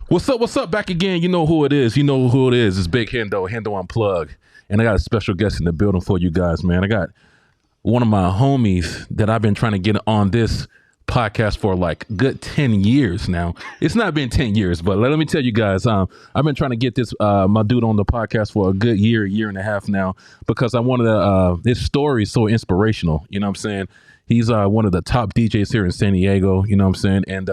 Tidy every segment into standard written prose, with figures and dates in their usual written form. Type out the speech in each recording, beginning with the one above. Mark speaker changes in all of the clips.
Speaker 1: What's up? What's up? Back again. You know who it is. You know who it is. It's Big Hendo, Hendo Unplugged. And I got a special guest in the building for you guys, man. I got one of my homies that I've been trying to get on this podcast for like good 10 years now. It's not been 10 years, but let me tell you guys, I've been trying to get this my dude on the podcast for a good year and a half now, because I wanted to, his story is so inspirational. You know what I'm saying? He's one of the top DJs here in San Diego, you know what I'm saying?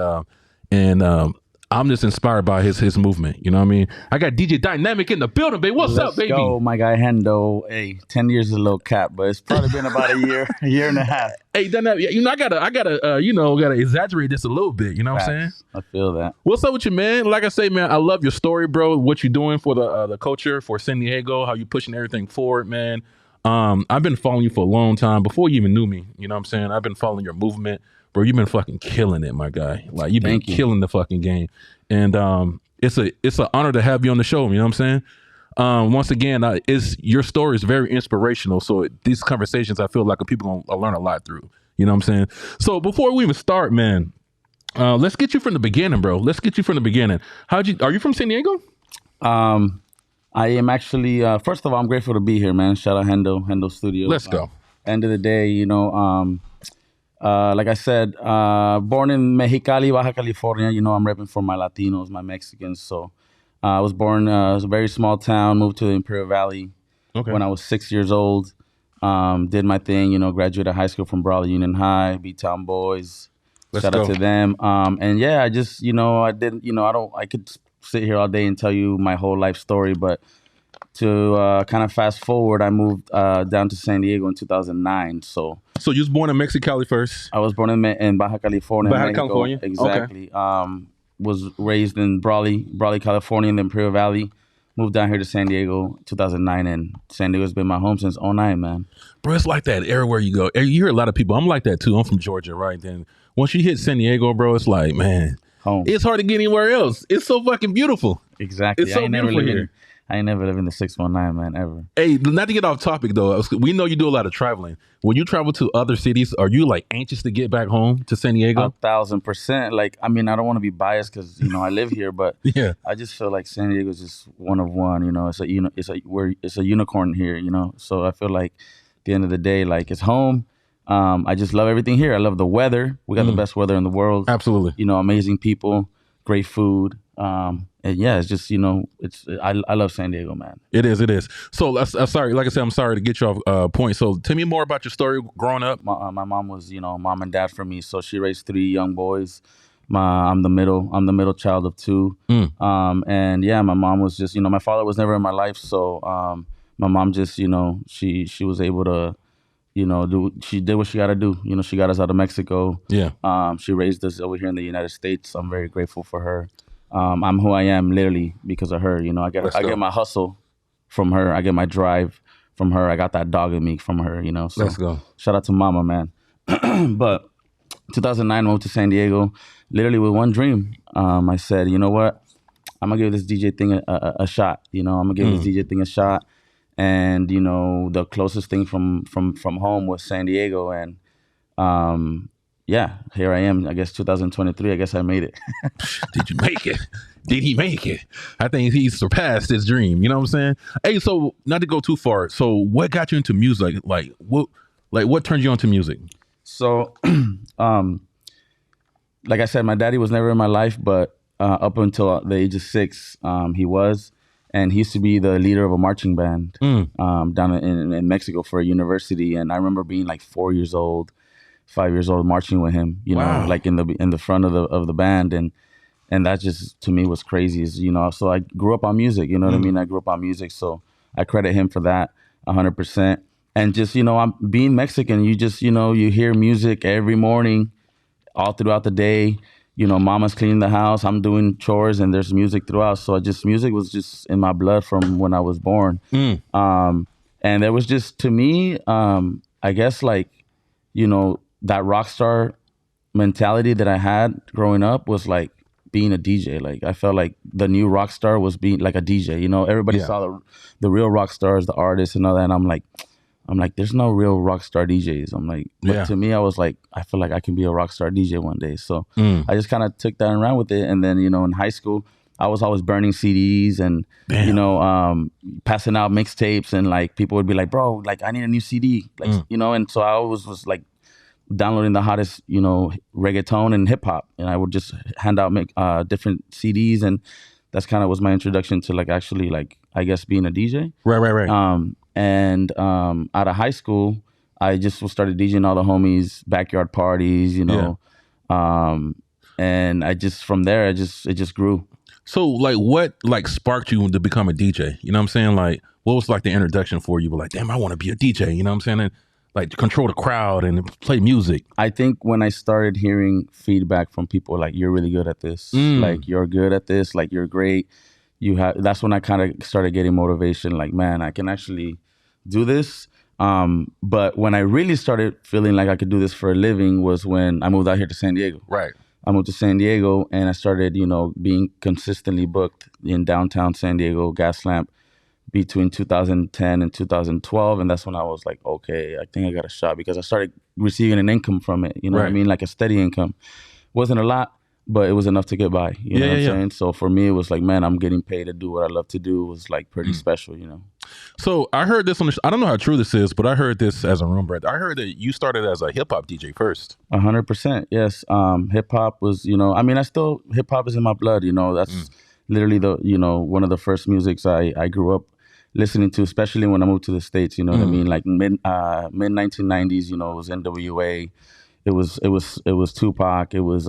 Speaker 1: And I'm just inspired by his movement. You know what I mean? I got DJ Dynamiq in the building, baby. What's up, baby?
Speaker 2: Let's go, my guy Hendo. Hey, 10 years is a little cap, but it's probably been about a year and a half.
Speaker 1: Hey, Dynamiq, you know, I gotta exaggerate this a little bit. You know what I'm saying?
Speaker 2: I feel that.
Speaker 1: What's up with you, man? Like I say, man, I love your story, bro. What you doing for the culture, for San Diego, how you pushing everything forward, man. I've been following you for a long time, before you even knew me. You know what I'm saying? I've been following your movement. Bro, you've been fucking killing it, my guy. Like, you've been killing the fucking game. And it's an honor to have you on the show. You know what I'm saying? Once again, your story is very inspirational. So these conversations, I feel like people gonna learn a lot through. You know what I'm saying? So before we even start, man, let's get you from the beginning, bro. Let's get you from the beginning. Are you from San Diego?
Speaker 2: I am actually, first of all, I'm grateful to be here, man. Shout out Hendo Studios.
Speaker 1: Let's go.
Speaker 2: End of the day, you know, like I said, born in Mexicali, Baja California. You know, I'm repping for my Latinos, my Mexicans. So I was born, it was a very small town, moved to the Imperial Valley when I was 6 years old. Did my thing, you know, graduated high school from Brawley Union High, B-Town Boys. Shout out to them. And yeah, I just, you know, I could sit here all day and tell you my whole life story, but to kind of fast forward, I moved down to San Diego in 2009. So
Speaker 1: you was born in Mexicali first?
Speaker 2: I was born in Baja California.
Speaker 1: Baja California?
Speaker 2: Exactly. Okay. Was raised in Brawley, California in the Imperial Valley. Moved down here to San Diego 2009, and San Diego's been my home since '09, man.
Speaker 1: Bro, it's like that everywhere you go. You hear a lot of people. I'm like that too. I'm from Georgia, right? Then once you hit San Diego, bro, it's like, man, home. It's hard to get anywhere else. It's so fucking beautiful.
Speaker 2: Exactly.
Speaker 1: It's so beautiful here.
Speaker 2: I ain't never lived in the 619, man, ever.
Speaker 1: Hey, not to get off topic, though. We know you do a lot of traveling. When you travel to other cities, are you, like, anxious to get back home to San Diego?
Speaker 2: 1,000%. Like, I mean, I don't want to be biased because, you know, I live here, but
Speaker 1: yeah,
Speaker 2: I just feel like San Diego is just one of one, you know. It's a unicorn here, you know. So I feel like at the end of the day, like, it's home. I just love everything here. I love the weather. We got the best weather in the world.
Speaker 1: Absolutely.
Speaker 2: You know, amazing people, great food. And yeah, it's just, you know, I love San Diego, man.
Speaker 1: It is. So sorry, like I said, I'm sorry to get you off point. So tell me more about your story growing up.
Speaker 2: My mom was, you know, mom and dad for me. So she raised 3 young boys. I'm the middle child of 2. And yeah, my mom was just, you know, my father was never in my life. So my mom just, you know, she was able to, you know, she did what she got to do. You know, she got us out of Mexico.
Speaker 1: Yeah.
Speaker 2: She raised us over here in the United States. I'm very grateful for her. I'm who I am literally because of her. You know, I get my hustle from her. I get my drive from her. I got that dog in me from her, you know. So
Speaker 1: let's go.
Speaker 2: Shout out to mama, man. But 2009, I moved to San Diego literally with one dream. I said, you know what? I'm going to give this DJ thing a shot. You know, I'm going to give this DJ thing a shot. And, you know, the closest thing from home was San Diego. And, yeah, here I am. I guess 2023. I guess I made it.
Speaker 1: Did you make it? Did he make it? I think he surpassed his dream. You know what I'm saying? Hey, so not to go too far. So what got you into music? Like what turned you on to music?
Speaker 2: So, like I said, my daddy was never in my life, but up until the age of 6, he was. And he used to be the leader of a marching band down in Mexico for a university. And I remember being like 4 years old. 5 years old, marching with him, you know, like in the front of the band, and that just to me was crazy, you know. So I grew up on music, you know what I mean. I grew up on music, so I credit him for that 100%. And just, you know, I'm being Mexican. You just, you know, you hear music every morning, all throughout the day. You know, mama's cleaning the house, I'm doing chores, and there's music throughout. So music was just in my blood from when I was born. And there was just, to me, I guess, like, you know, that rock star mentality that I had growing up was like being a DJ. Like I felt like the new rock star was being like a DJ. You know, everybody saw the real rock stars, the artists and all that. And I'm like, there's no real rock star DJs. I'm like, but to me, I was like, I feel like I can be a rock star DJ one day. So I just kind of took that and ran with it. And then, you know, in high school, I was always burning CDs and passing out mixtapes, and like people would be like, bro, like I need a new CD, like and so I always was like downloading the hottest reggaeton and hip hop, and I would just hand out different CDs, and that's kind of was my introduction to like actually like I guess being a DJ.
Speaker 1: Right.
Speaker 2: And out of high school, I just started DJing all the homies, backyard parties, and I just from there it just grew.
Speaker 1: So like what like sparked you to become a DJ? You know what I'm saying? Like what was like the introduction for you? But like, damn, I want to be a DJ. You know what I'm saying? And, like control the crowd and play music.
Speaker 2: I think when I started hearing feedback from people like, you're really good at this, like you're good at this, like you're great. That's when I kind of started getting motivation. Like, man, I can actually do this. But when I really started feeling like I could do this for a living was when I moved out here to San Diego.
Speaker 1: Right.
Speaker 2: I moved to San Diego and I started, being consistently booked in downtown San Diego, Gaslamp, between 2010 and 2012. And that's when I was like, okay, I think I got a shot, because I started receiving an income from it. You know what I mean? Like a steady income. Wasn't a lot, but it was enough to get by. You know what I'm saying? So for me, it was like, man, I'm getting paid to do what I love to do. It was like pretty special,
Speaker 1: So I heard this I don't know how true this is, but I heard this as a rumor. I heard that you started as a hip hop DJ first.
Speaker 2: 100%. Yes. Hip hop was, hip hop is in my blood. That's literally one of the first musics I grew up listening to, especially when I moved to the States. You know what I mean? Like mid 1990s. It was NWA. It was Tupac. It was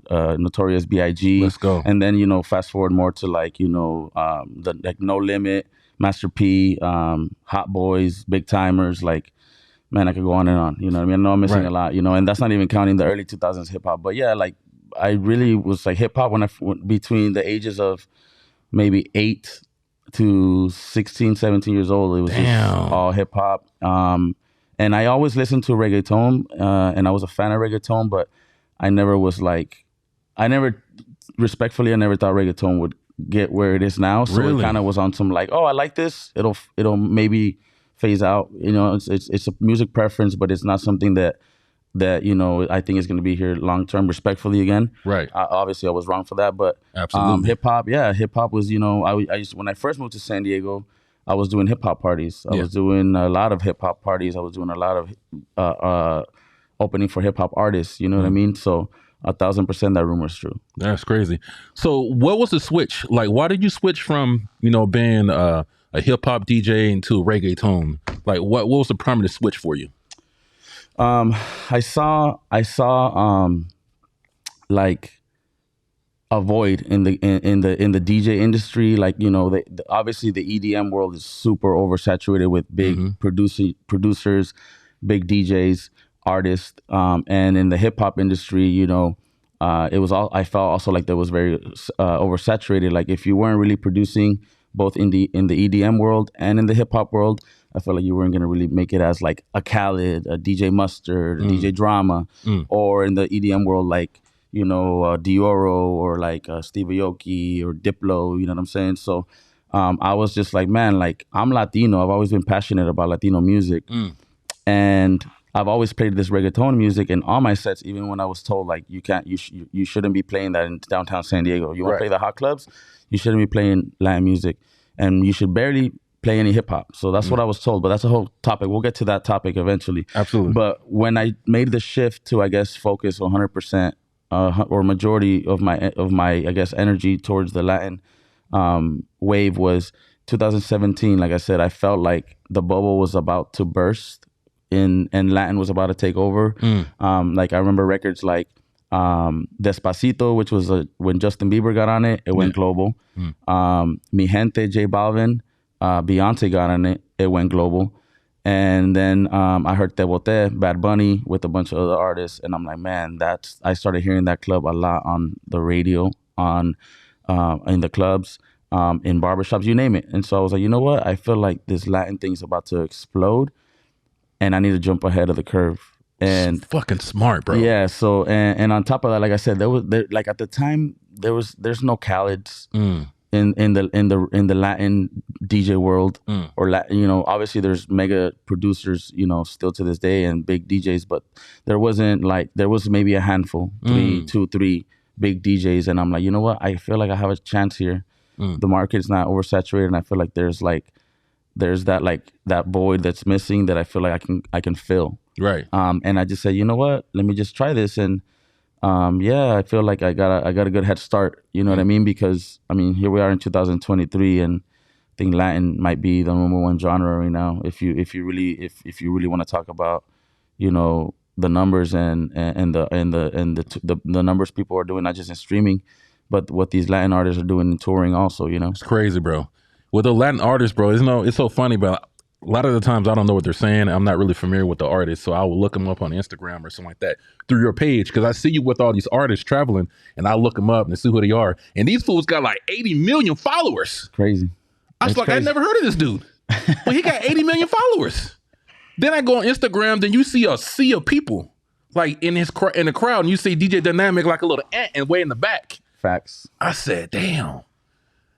Speaker 2: Notorious B.I.G.
Speaker 1: Let's go.
Speaker 2: And then fast forward more to like the like No Limit, Master P, Hot Boys, Big Timers. Like, man, I could go on and on. You know what I mean? I know I'm missing a lot. And that's not even counting the early 2000s hip hop. But yeah, like I really was like hip hop when between the ages of maybe 8 to 16, 17 years old. It was just all hip hop. And I always listened to reggaeton, and I was a fan of reggaeton, but I never respectfully, I never thought reggaeton would get where it is now. So it kind of was on some like, oh, I like this. It'll maybe phase out. It's a music preference, but it's not something that I think is going to be here long term. Respectfully, again,
Speaker 1: right?
Speaker 2: Obviously, I was wrong for that, but
Speaker 1: absolutely,
Speaker 2: hip hop was I used when I first moved to San Diego, I was doing hip hop parties. I was doing a lot of hip hop parties. I was doing a lot of opening for hip hop artists. You know what I mean? So 1,000% that rumor is true.
Speaker 1: That's crazy. So what was the switch? Like, why did you switch from being a hip hop DJ into reggaeton? Like, what was the primary switch for you?
Speaker 2: I saw like a void in the DJ industry. Like, obviously the EDM world is super oversaturated with big producers, big DJs, artists. And in the hip hop industry, it was all, I felt also like that was very oversaturated. Like if you weren't really producing both in the EDM world and in the hip hop world, I felt like you weren't going to really make it as like a Khaled, a DJ Mustard, a DJ Drama, or in the EDM world, like, Dioro or like Steve Aoki or Diplo, you know what I'm saying? So I was just like, man, like I'm Latino. I've always been passionate about Latino music. And I've always played this reggaeton music in all my sets, even when I was told like you shouldn't be playing that in downtown San Diego. You want to play the hot clubs, you shouldn't be playing Latin music, and you should barely play any hip hop. So that's what I was told, but that's a whole topic. We'll get to that topic eventually.
Speaker 1: Absolutely.
Speaker 2: But when I made the shift to, I guess, focus 100% or majority of my I guess energy towards the Latin wave was 2017. Like I said, I felt like the bubble was about to burst and Latin was about to take over. Like I remember records like Despacito, which was when Justin Bieber got on it, it went global. Mi Gente, J Balvin, Beyonce got on it, it went global. And then I heard Te Boté, Bad Bunny with a bunch of other artists, and I'm like, man, I started hearing that club a lot on the radio, in the clubs, in barbershops, you name it. And so I was like, you know what? I feel like this Latin thing's about to explode, and I need to jump ahead of the curve. And
Speaker 1: fucking smart, bro.
Speaker 2: Yeah. So and on top of that, like I said, like at the time there's no Khaled's in the Latin DJ world, or obviously there's mega producers, still to this day, and big DJs, but there was maybe a handful, 3 big DJs, and I'm like, you know what? I feel like I have a chance here. The market's not oversaturated, and I feel like there's that void that's missing that I feel like I can fill.
Speaker 1: Right.
Speaker 2: And I just said, you know what? Let me just try this, and yeah, I feel like I got a good head start. You know what I mean? Because I mean, here we are in 2023, and I think Latin might be the #1 genre right now. If you really want to talk about, you know, the numbers and the numbers people are doing, not just in streaming, but what these Latin artists are doing in touring also. You know,
Speaker 1: It's crazy, bro. With the Latin artists, bro, it's so funny, but a lot of the times I don't know what they're saying. I'm not really familiar with the artists, so I will look them up on Instagram or something like that through your page, because I see you with all these artists traveling, and I look them up and see who they are. And these fools got like 80 million followers.
Speaker 2: crazy.
Speaker 1: I was like, I never heard of this dude. Well, he got 80 million followers. Then I go on Instagram, then you see a sea of people like in the crowd, and you see DJ Dynamiq like a little ant and way in the back.
Speaker 2: Facts.
Speaker 1: I said, damn,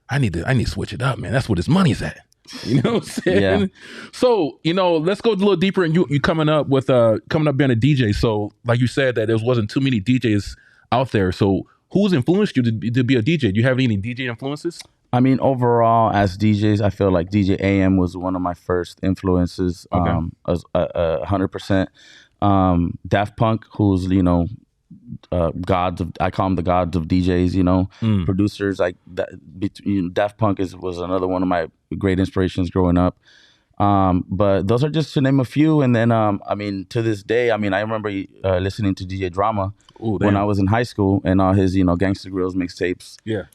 Speaker 1: I need to switch it up, man. That's where his money's at. You know what I'm saying?
Speaker 2: Yeah.
Speaker 1: So, you know, let's go a little deeper, and you coming up being a DJ. So like you said, that there wasn't too many DJs out there. So who's influenced you to be a DJ? Do you have any DJ influences?
Speaker 2: I mean, overall, as DJs, I feel like DJ AM was one of my first influences.
Speaker 1: Okay.
Speaker 2: 100%. Daft Punk, who's, you know, I call them the gods of DJs, you know, producers like that. Daft Punk was another one of my great inspirations growing up. But those are just to name a few. And then, I mean, to this day, I mean, I remember listening to DJ Drama when I was in high school, and all his, you know, Gangsta Grills mixtapes.
Speaker 1: Yeah.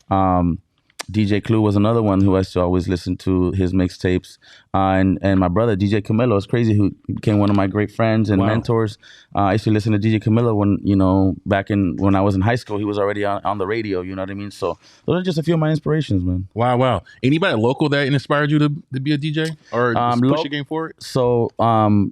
Speaker 2: DJ Clue was another one who I used to always listen to his mixtapes. And my brother, DJ Camilo, is crazy, who became one of my great friends and mentors. I used to listen to DJ Camilo when, you know, when I was in high school. He was already on the radio, you know what I mean? So those are just a few of my inspirations, man.
Speaker 1: Wow. Anybody local that inspired you to be a DJ or push your game forward?
Speaker 2: So,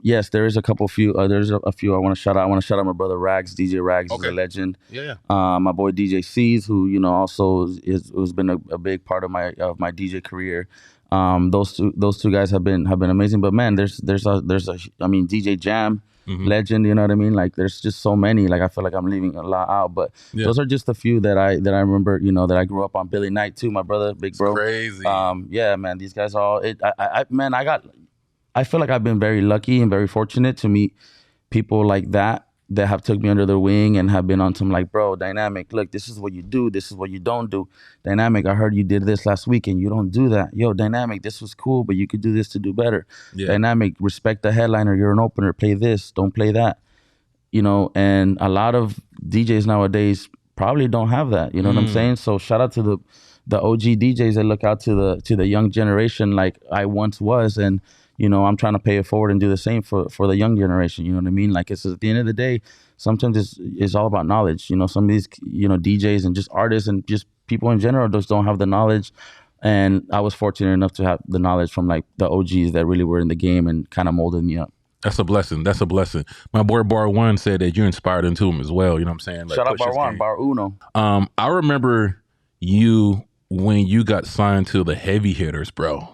Speaker 2: yes, there is there's a few I want to shout out. I want to shout out my brother Rags. DJ Rags is a legend.
Speaker 1: Yeah.
Speaker 2: My boy DJ C's, who, you know, also has been a big part of my DJ career. Those two guys have been amazing. But man, there's I mean, DJ Jam, legend. You know what I mean? Like, there's just so many. Like, I feel like I'm leaving a lot out, but those are just a few that I remember. You know, that I grew up on. Billy Knight too, my brother, big bro.
Speaker 1: Crazy.
Speaker 2: Yeah, man, these guys all. I feel like I've been very lucky and very fortunate to meet people like that have took me under their wing and have been on some, like, bro, Dynamiq, look, this is what you do, this is what you don't do. Dynamiq, I heard you did this last week and you don't do that. Yo, Dynamiq, this was cool, but you could do this to do better. Yeah. Dynamiq, respect the headliner, you're an opener, play this, don't play that. You know, and a lot of DJs nowadays probably don't have that. You know what I'm saying? So shout out to the OG DJs that look out to the young generation like I once was, and you know, I'm trying to pay it forward and do the same for the young generation. You know what I mean? Like, it's at the end of the day, sometimes it's all about knowledge. You know, some of these, you know, DJs and just artists and just people in general just don't have the knowledge. And I was fortunate enough to have the knowledge from, like, the OGs that really were in the game and kind of molded me up.
Speaker 1: That's a blessing. My boy Bar One said that you inspired him to him as well. You know what I'm saying? Like,
Speaker 2: shout out Bar One, Bar Uno.
Speaker 1: I remember you when you got signed to the Heavy Hitters, bro.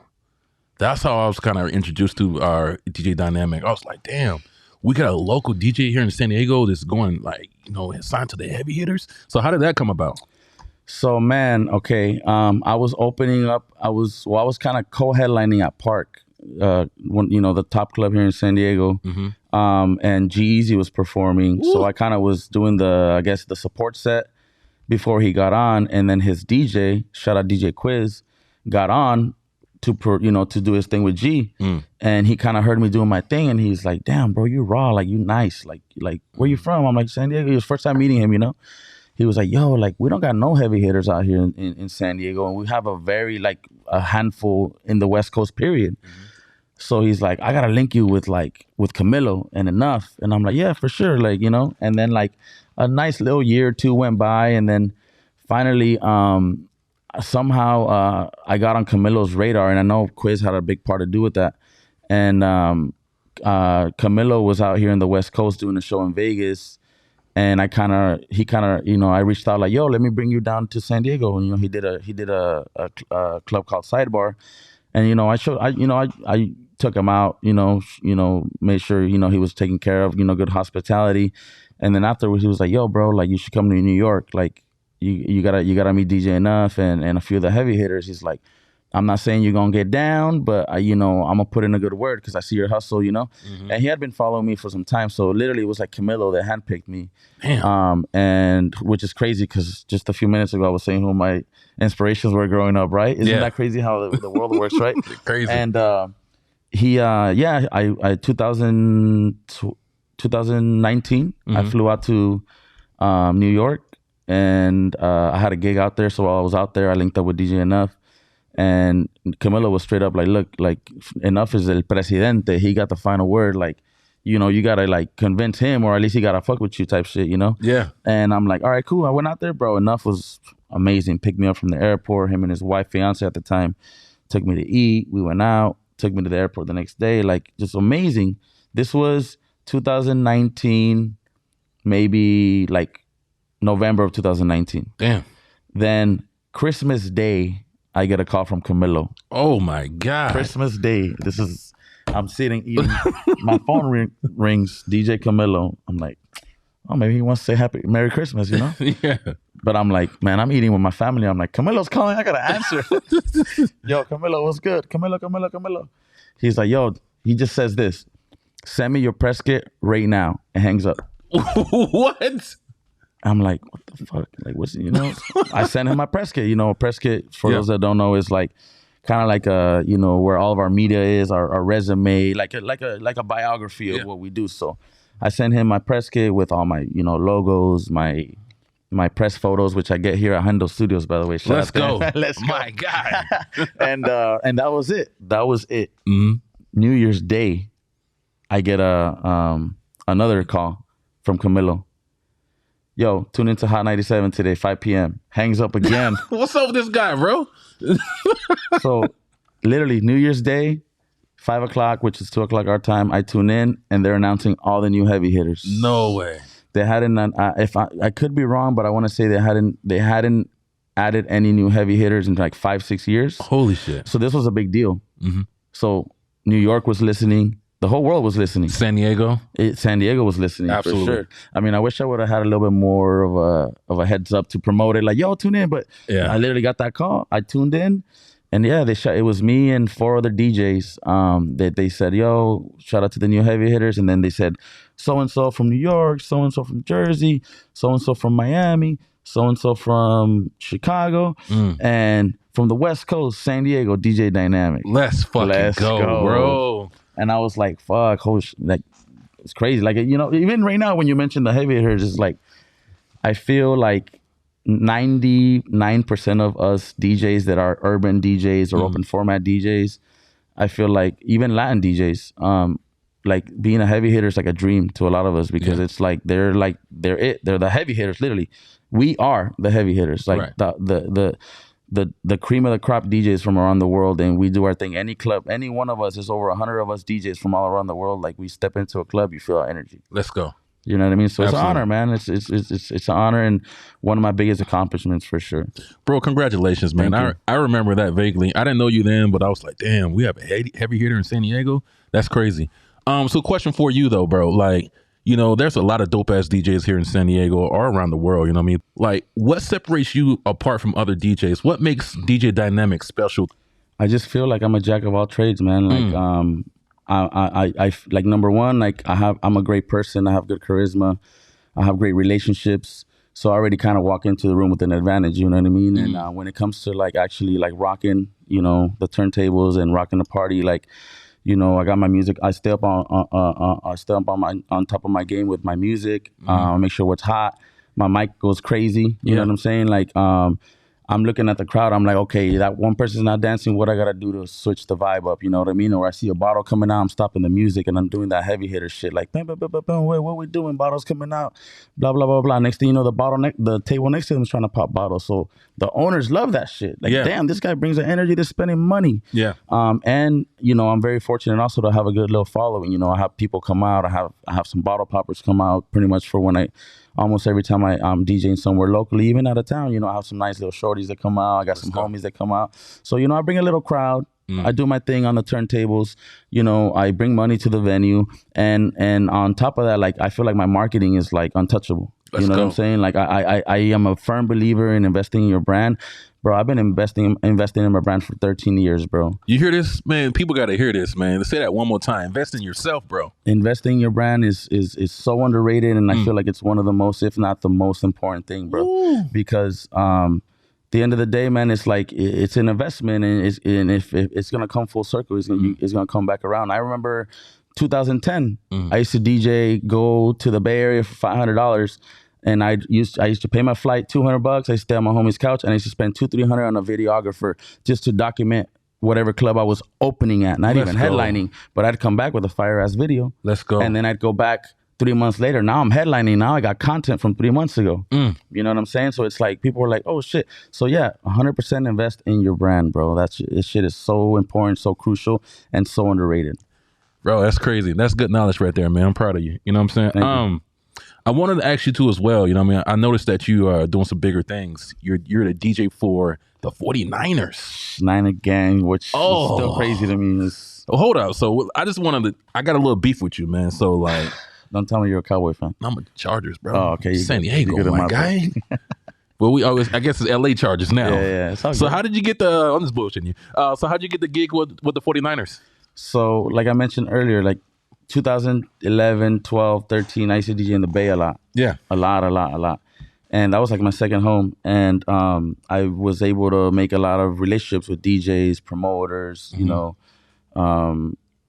Speaker 1: That's how I was kind of introduced to our DJ Dynamiq. I was like, damn, we got a local DJ here in San Diego that's going, like, you know, signed to the Heavy Hitters. So how did that come about?
Speaker 2: So, man, okay. I was opening up. I was kind of co-headlining at Park, when, you know, the top club here in San Diego. And G-Eazy was performing. Ooh. So I kind of was doing the support set before he got on. And then his DJ, shout out DJ Quiz, got on to do his thing with G. And he kind of heard me doing my thing, and he's like, damn, bro, you raw, like, you nice, like where you from? I'm like, San Diego. It was first time meeting him, you know. He was like, yo, like, we don't got no heavy hitters out here in San Diego, and we have a very, like, a handful in the West Coast, period. So he's like, I gotta link you with Camilo and Enough. And I'm like, yeah, for sure, like, you know. And then, like, a nice little year or two went by, and then finally somehow I got on Camilo's radar, and I know Quiz had a big part to do with that. And Camilo was out here in the West Coast doing a show in Vegas, and he kind of, you know, I reached out like, yo, let me bring you down to San Diego. And, you know, he did a club called Sidebar, and, you know, I took him out, you know, made sure, you know, he was taken care of, you know, good hospitality. And then afterwards he was like, yo, bro, like, you should come to New York, like, you gotta meet DJ Enough and a few of the heavy hitters. He's like, I'm not saying you're gonna get down, but I'm gonna put in a good word because I see your hustle, And he had been following me for some time, so literally it was like Camilo that handpicked me.
Speaker 1: Damn.
Speaker 2: And which is crazy because just a few minutes ago I was saying who my inspirations were growing up, right? Isn't that crazy how the world works, right?
Speaker 1: Crazy.
Speaker 2: And he, I 2019, I flew out to New York, and I had a gig out there. So while I was out there, I linked up with DJ Enough. And Camilo was straight up like, look, like Enough is el presidente. He got the final word. Like, you got to like convince him, or at least he got to fuck with you type shit,
Speaker 1: Yeah.
Speaker 2: And I'm like, all right, cool. I went out there, bro. Enough was amazing. Picked me up from the airport. Him and his wife, fiance at the time, took me to eat. We went out, took me to the airport the next day. Like, just amazing. This was 2019, maybe like November of 2019.
Speaker 1: Damn.
Speaker 2: Then Christmas Day, I get a call from Camilo.
Speaker 1: Oh my God.
Speaker 2: Christmas Day. I'm sitting eating. My phone rings. DJ Camilo. I'm like, oh, maybe he wants to say Merry Christmas,
Speaker 1: Yeah.
Speaker 2: But I'm like, man, I'm eating with my family. I'm like, Camilo's calling. I gotta answer. Yo, Camilo, what's good? Camilo. He's like, yo, he just says this. Send me your press kit right now. And hangs up.
Speaker 1: What?
Speaker 2: I'm like, what the fuck? Like, I sent him my press kit. A press kit, for those that don't know, is like kind of like where all of our media is, our resume, like a biography of what we do. So I sent him my press kit with all my, logos, my press photos, which I get here at Hendo Studios, by the way.
Speaker 1: Let's go.
Speaker 2: Let's go.
Speaker 1: My God.
Speaker 2: And that was it.
Speaker 1: Mm-hmm.
Speaker 2: New Year's Day, I get another call from Camilo. Yo, tune into Hot 97 today, 5 p.m. Hangs up again.
Speaker 1: What's up with this guy, bro?
Speaker 2: So, literally, New Year's Day, 5 o'clock, which is 2 o'clock our time, I tune in, and they're announcing all the new heavy hitters.
Speaker 1: No way.
Speaker 2: They hadn't, if I could be wrong, but I want to say they hadn't added any new heavy hitters in like 5-6 years.
Speaker 1: Holy shit.
Speaker 2: So, this was a big deal.
Speaker 1: Mm-hmm.
Speaker 2: So, New York was listening. The whole world was listening.
Speaker 1: San Diego
Speaker 2: was listening.
Speaker 1: Absolutely.
Speaker 2: For sure. I mean, I wish I would have had a little bit more of a heads up to promote it. Like, yo, tune in. But I literally got that call. I tuned in, and it was me and 4 other DJs. That they said, yo, shout out to the new heavy hitters, and then they said, so and so from New York, so and so from Jersey, so and so from Miami, so and so from Chicago, and from the West Coast, San Diego, DJ Dynamiq.
Speaker 1: Let's go, bro.
Speaker 2: And I was like, fuck, like, it's crazy. Like, even right now when you mention the heavy hitters, it's like, I feel like 99% of us DJs that are urban DJs or open format DJs, I feel like even Latin DJs, like being a heavy hitter is like a dream to a lot of us because it's like, they're the heavy hitters, literally. We are the heavy hitters. Like the cream of the crop DJs from around the world, and we do our thing. Any club, any one of us, there's over 100 of us DJs from all around the world. Like, we step into a club, you feel our energy.
Speaker 1: Let's go.
Speaker 2: You know what I mean? So
Speaker 1: Absolutely.
Speaker 2: It's an honor, man. It's an honor and one of my biggest accomplishments for sure.
Speaker 1: Bro, congratulations, man. I remember that vaguely. I didn't know you then, but I was like, damn, we have a heavy hitter in San Diego? That's crazy. So question for you though, bro. Like, there's a lot of dope ass DJs here in San Diego or around the world. You know what I mean? Like, what separates you apart from other DJs? What makes DJ Dynamiq special?
Speaker 2: I just feel like I'm a jack of all trades, man. Like, I like, number one, like I'm a great person. I have good charisma. I have great relationships. So I already kind of walk into the room with an advantage. You know what I mean? And when it comes to like actually like rocking, the turntables and rocking the party, like. I got my music. I stay up on top of my game with my music. Make sure it's hot. My mic goes crazy. You know what I'm saying? Like, I'm looking at the crowd. I'm like, okay, that one person's not dancing. What I gotta do to switch the vibe up? You know what I mean? Or I see a bottle coming out. I'm stopping the music and I'm doing that heavy hitter shit. Like, bam, bam, bam, bam, bam, wait, what we doing? Bottles coming out. Blah blah blah blah. Next thing you know, the table next to them is trying to pop bottles. So the owners love that shit. Like, damn, this guy brings the energy to spending money.
Speaker 1: Yeah.
Speaker 2: And I'm very fortunate also to have a good little following. I have people come out. I have some bottle poppers come out pretty much for when almost every time I'm DJing somewhere locally, even out of town. I have some nice little shorties that come out. I got some homies that come out. So, I bring a little crowd. I do my thing on the turntables. I bring money to the venue. And on top of that, like, I feel like my marketing is like untouchable. You know what I'm saying? Like I am a firm believer in investing in your brand. Bro, I've been investing in my brand for 13 years, bro.
Speaker 1: You hear this, man? People got to hear this, man. Let's say that one more time. Invest in yourself, bro.
Speaker 2: Investing in your brand is so underrated, and I feel like it's one of the most, if not the most important thing, bro. Ooh. Because at the end of the day, man, it's like it's an investment, and if it's gonna come full circle, it's gonna come back around. I remember 2010, I used to DJ, go to the Bay Area for $500. And I used to pay my flight $200. I used to stay on my homie's couch, and I used to spend $200-300 on a videographer just to document whatever club I was opening at, not even headlining. But I'd come back with a fire ass video.
Speaker 1: Let's go.
Speaker 2: And then I'd go back 3 months later. Now I'm headlining. Now I got content from 3 months ago. You know what I'm saying? So it's like people were like, "Oh shit!" So yeah, 100% invest in your brand, bro. This shit is so important, so crucial, and so underrated.
Speaker 1: Bro, that's crazy. That's good knowledge right there, man. I'm proud of you. You know what I'm saying? I wanted to ask you too as well. You know what I mean? I noticed that you are doing some bigger things. You're the DJ for the 49ers.
Speaker 2: Niner gang, which is still crazy to me.
Speaker 1: Hold up. So I got a little beef with you, man. So like,
Speaker 2: don't tell me you're a Cowboy fan.
Speaker 1: I'm a Chargers, bro.
Speaker 2: Oh, okay.
Speaker 1: San Diego, my guy. Well, I guess it's LA Chargers now.
Speaker 2: Yeah.
Speaker 1: So how did you get I'm just bullshitting you. So how did you get the gig with the 49ers?
Speaker 2: So like I mentioned earlier, like 2011, 12, 13, I used to DJ in the Bay a lot.
Speaker 1: Yeah.
Speaker 2: A lot. And that was like my second home. And I was able to make a lot of relationships with DJs, promoters, you know,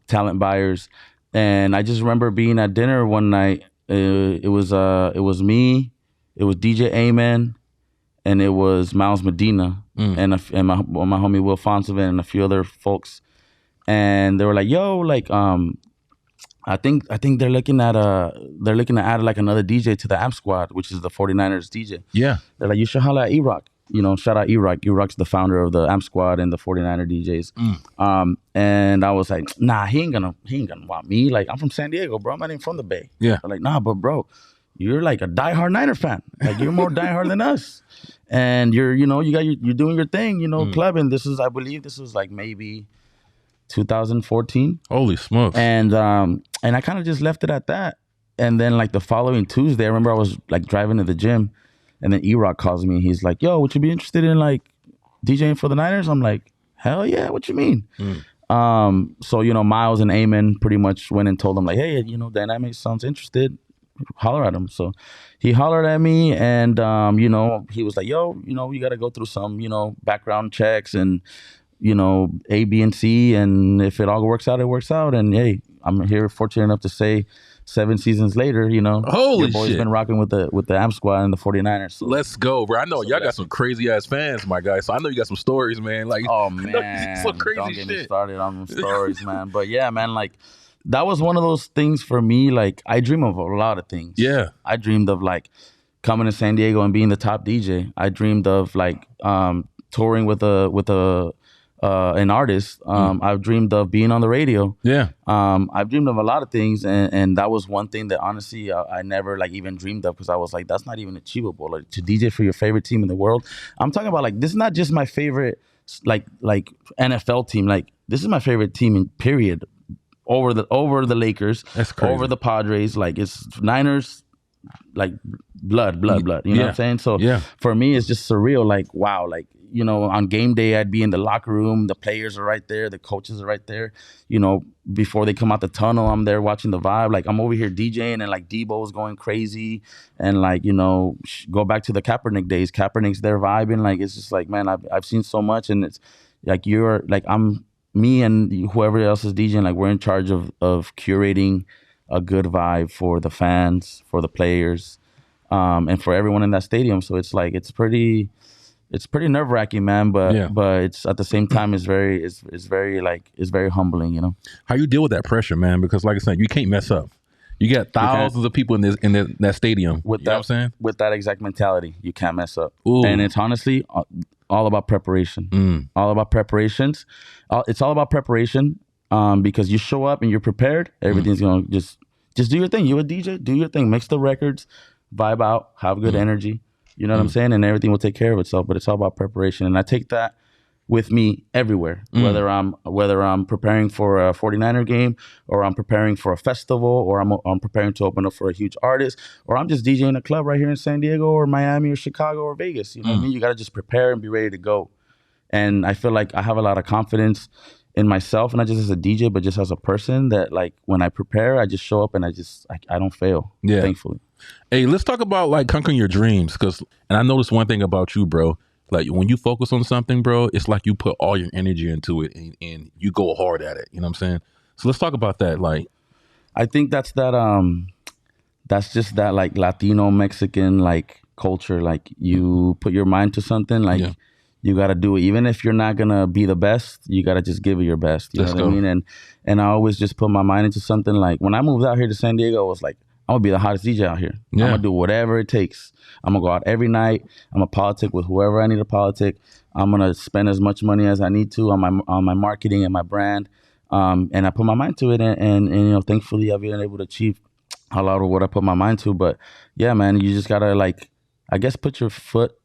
Speaker 2: talent buyers. And I just remember being at dinner one night. It was me, it was DJ Amen, and it was Miles Medina and my homie Will Fonsovin and a few other folks. And they were like, "Yo, like I think they're looking to add like another DJ to the Amp Squad, which is the 49ers DJ."
Speaker 1: Yeah.
Speaker 2: They're like, "You should holla at E-Rock." You know, shout out E-Rock. E-Rock's the founder of the Amp Squad and the 49er DJs. And I was like, "Nah, he ain't gonna want me. Like, I'm from San Diego, bro. I'm not even from the Bay."
Speaker 1: Yeah.
Speaker 2: They're like, "Nah, but bro, you're like a diehard Niner fan. Like, you're more diehard than us. And you're doing your thing, clubbing." I believe this was like maybe 2014.
Speaker 1: Holy smokes.
Speaker 2: And I kind of just left it at that. And then like the following Tuesday, I remember I was like driving to the gym, and then E-Rock calls me. He's like, "Yo, would you be interested in like DJing for the Niners?" I'm like, "Hell yeah, what you mean?" So, Miles and Amen pretty much went and told him like, "Hey, Dynamiq sounds interested. Holler at him." So he hollered at me, and he was like, "Yo, you got to go through some, background checks and A, B, and C, and if it all works out, it works out." And hey, I'm here fortunate enough to say 7 seasons later,
Speaker 1: Holy
Speaker 2: your boy's
Speaker 1: shit.
Speaker 2: been rocking with the Amp Squad and the 49ers. So.
Speaker 1: Let's go, bro. I know y'all got some crazy ass fans, my guy. So I know you got some stories, man. Like,
Speaker 2: oh man,
Speaker 1: some crazy
Speaker 2: don't get
Speaker 1: shit.
Speaker 2: me started on the stories, man. But yeah, man, like that was one of those things for me. Like I dream of a lot of things.
Speaker 1: Yeah,
Speaker 2: I dreamed of like coming to San Diego and being the top DJ. I dreamed of like touring with an artist. I've dreamed of being on the radio.
Speaker 1: Yeah.
Speaker 2: I've dreamed of a lot of things, and that was one thing that honestly I never like even dreamed of, because I was like, that's not even achievable. Like to DJ for your favorite team in the world. I'm talking about like this is not just my favorite like NFL team. Like this is my favorite team in period. Over the Lakers,
Speaker 1: that's crazy.
Speaker 2: Over the Padres. Like it's Niners. Like blood. You know what I'm saying? So for me, it's just surreal. Like, wow, like, on game day, I'd be in the locker room. The players are right there. The coaches are right there. Before they come out the tunnel, I'm there watching the vibe. Like I'm over here DJing, and like Debo's going crazy. And like, go back to the Kaepernick days. Kaepernick's there vibing. Like, it's just like, man, I've seen so much. And it's like, me and whoever else is DJing, like we're in charge of curating a good vibe for the fans, for the players, and for everyone in that stadium. So it's like it's pretty nerve-wracking, man. But it's at the same time it's very humbling,
Speaker 1: How you deal with that pressure, man? Because like I said, you can't mess up. You got thousands of people in that stadium.
Speaker 2: With
Speaker 1: you know what I'm saying?
Speaker 2: With that exact mentality, you can't mess up.
Speaker 1: Ooh.
Speaker 2: And it's honestly all about preparation. All about preparations. It's all about preparation. Because you show up and you're prepared, everything's gonna just do your thing. You're a DJ, do your thing, mix the records, vibe out, have good energy. You know what I'm saying? And everything will take care of itself. But it's all about preparation. And I take that with me everywhere, whether I'm preparing for a 49er game, or I'm preparing for a festival, or I'm preparing to open up for a huge artist, or I'm just DJing a club right here in San Diego or Miami or Chicago or Vegas. You know what I mean? You got to just prepare and be ready to go. And I feel like I have a lot of confidence in myself, not just as a DJ, but just as a person, that like when I prepare, I just show up and I don't fail.
Speaker 1: Yeah.
Speaker 2: Thankfully.
Speaker 1: Hey, let's talk about like conquering your dreams, and I noticed one thing about you, bro. Like when you focus on something, bro, it's like you put all your energy into it and you go hard at it. You know what I'm saying? So let's talk about that. Like,
Speaker 2: I think that's just that like Latino Mexican like culture. Like you put your mind to something, like you got to do it. Even if you're not going to be the best, you got to just give it your best. You know what I mean? And I always just put my mind into something. Like when I moved out here to San Diego, I was like, I'm going to be the hottest DJ out here. I'm going to do whatever it takes. I'm going to go out every night. I'm going to politic with whoever I need to politic. I'm going to spend as much money as I need to on my marketing and my brand. And I put my mind to it. And you know, thankfully, I've been able to achieve a lot of what I put my mind to. But yeah, man, you just got to like, I guess, put your foot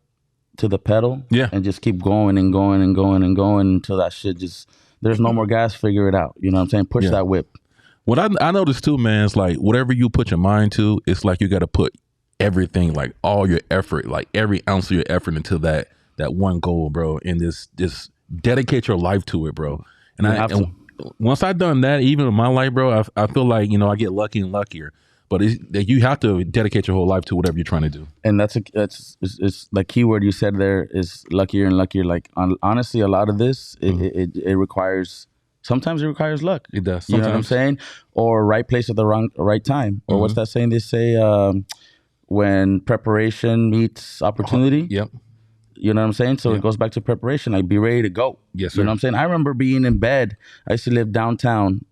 Speaker 2: to the pedal and just keep going and going and going and going until that shit just, there's no more gas, figure it out. You know what I'm saying? Push that whip.
Speaker 1: What I noticed too, man, is like whatever you put your mind to, it's like you got to put everything, like all your effort, like every ounce of your effort into that one goal, bro. And just dedicate your life to it, bro. And once I've done that, even in my life, bro, I feel like, you know, I get lucky and luckier. But you have to dedicate your whole life to whatever you're trying to do. And
Speaker 2: that's the key word you said there is luckier and luckier. Like honestly, a lot of this it requires. Sometimes it requires luck.
Speaker 1: It does. Sometimes.
Speaker 2: You know what I'm saying? Or right place at the right time. Or what's that saying? They say when preparation meets opportunity.
Speaker 1: Yep.
Speaker 2: You know what I'm saying? So it goes back to preparation. Like be ready to go.
Speaker 1: Yes, sir.
Speaker 2: You know what I'm saying? I remember being in bed. I used to live downtown,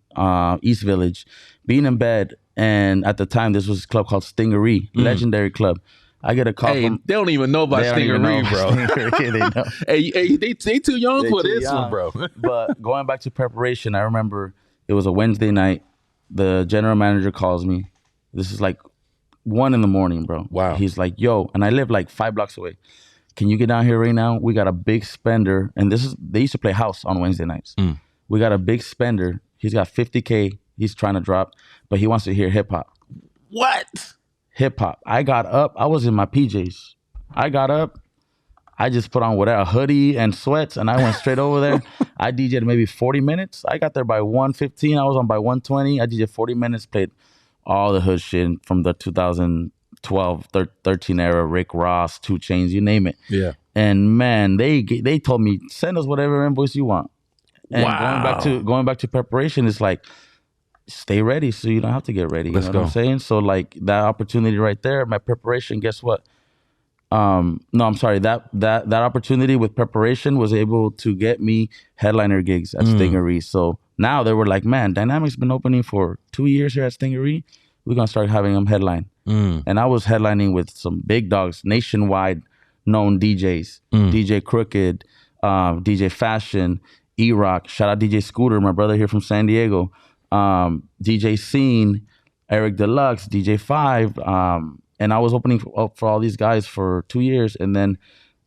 Speaker 2: East Village. Being in bed, and at the time this was a club called Stingaree, legendary club. I get a call from...
Speaker 1: They don't even know about Stingaree, bro. Hey, they too young for this one, bro.
Speaker 2: But going back to preparation, I remember it was a Wednesday night. The general manager calls me. This is like 1 a.m, bro.
Speaker 1: Wow.
Speaker 2: He's like, yo, and I live like 5 blocks away. Can you get down here right now? We got a big spender. And they used to play house on Wednesday nights. We got a big spender. He's got $50K. He's trying to drop, but he wants to hear hip hop.
Speaker 1: What?
Speaker 2: Hip hop. I got up. I was in my PJs. I got up. I just put on a hoodie and sweats, and I went straight over there. I DJed maybe 40 minutes. I got there by 1:15. I was on by 1:20. I DJed 40 minutes, played all the hood shit from the 2012, 13 era, Rick Ross, 2 Chainz, you name it.
Speaker 1: Yeah.
Speaker 2: And man, they told me, send us whatever invoice you want. And going back to preparation, it's like, stay ready so you don't have to get ready. You know what I'm saying? So like that opportunity right there, my preparation, guess what? No, I'm sorry. That opportunity with preparation was able to get me headliner gigs at Stingaree. So now they were like, man, Dynamiq's been opening for 2 years here at Stingaree. We're going to start having them headline. And I was headlining with some big dogs, nationwide known DJs, DJ Crooked, DJ Fashion, E-Rock, shout out DJ Scooter, my brother here from San Diego. DJ Scene, Eric Deluxe, DJ Five, and I was opening up for all these guys for 2 years. And then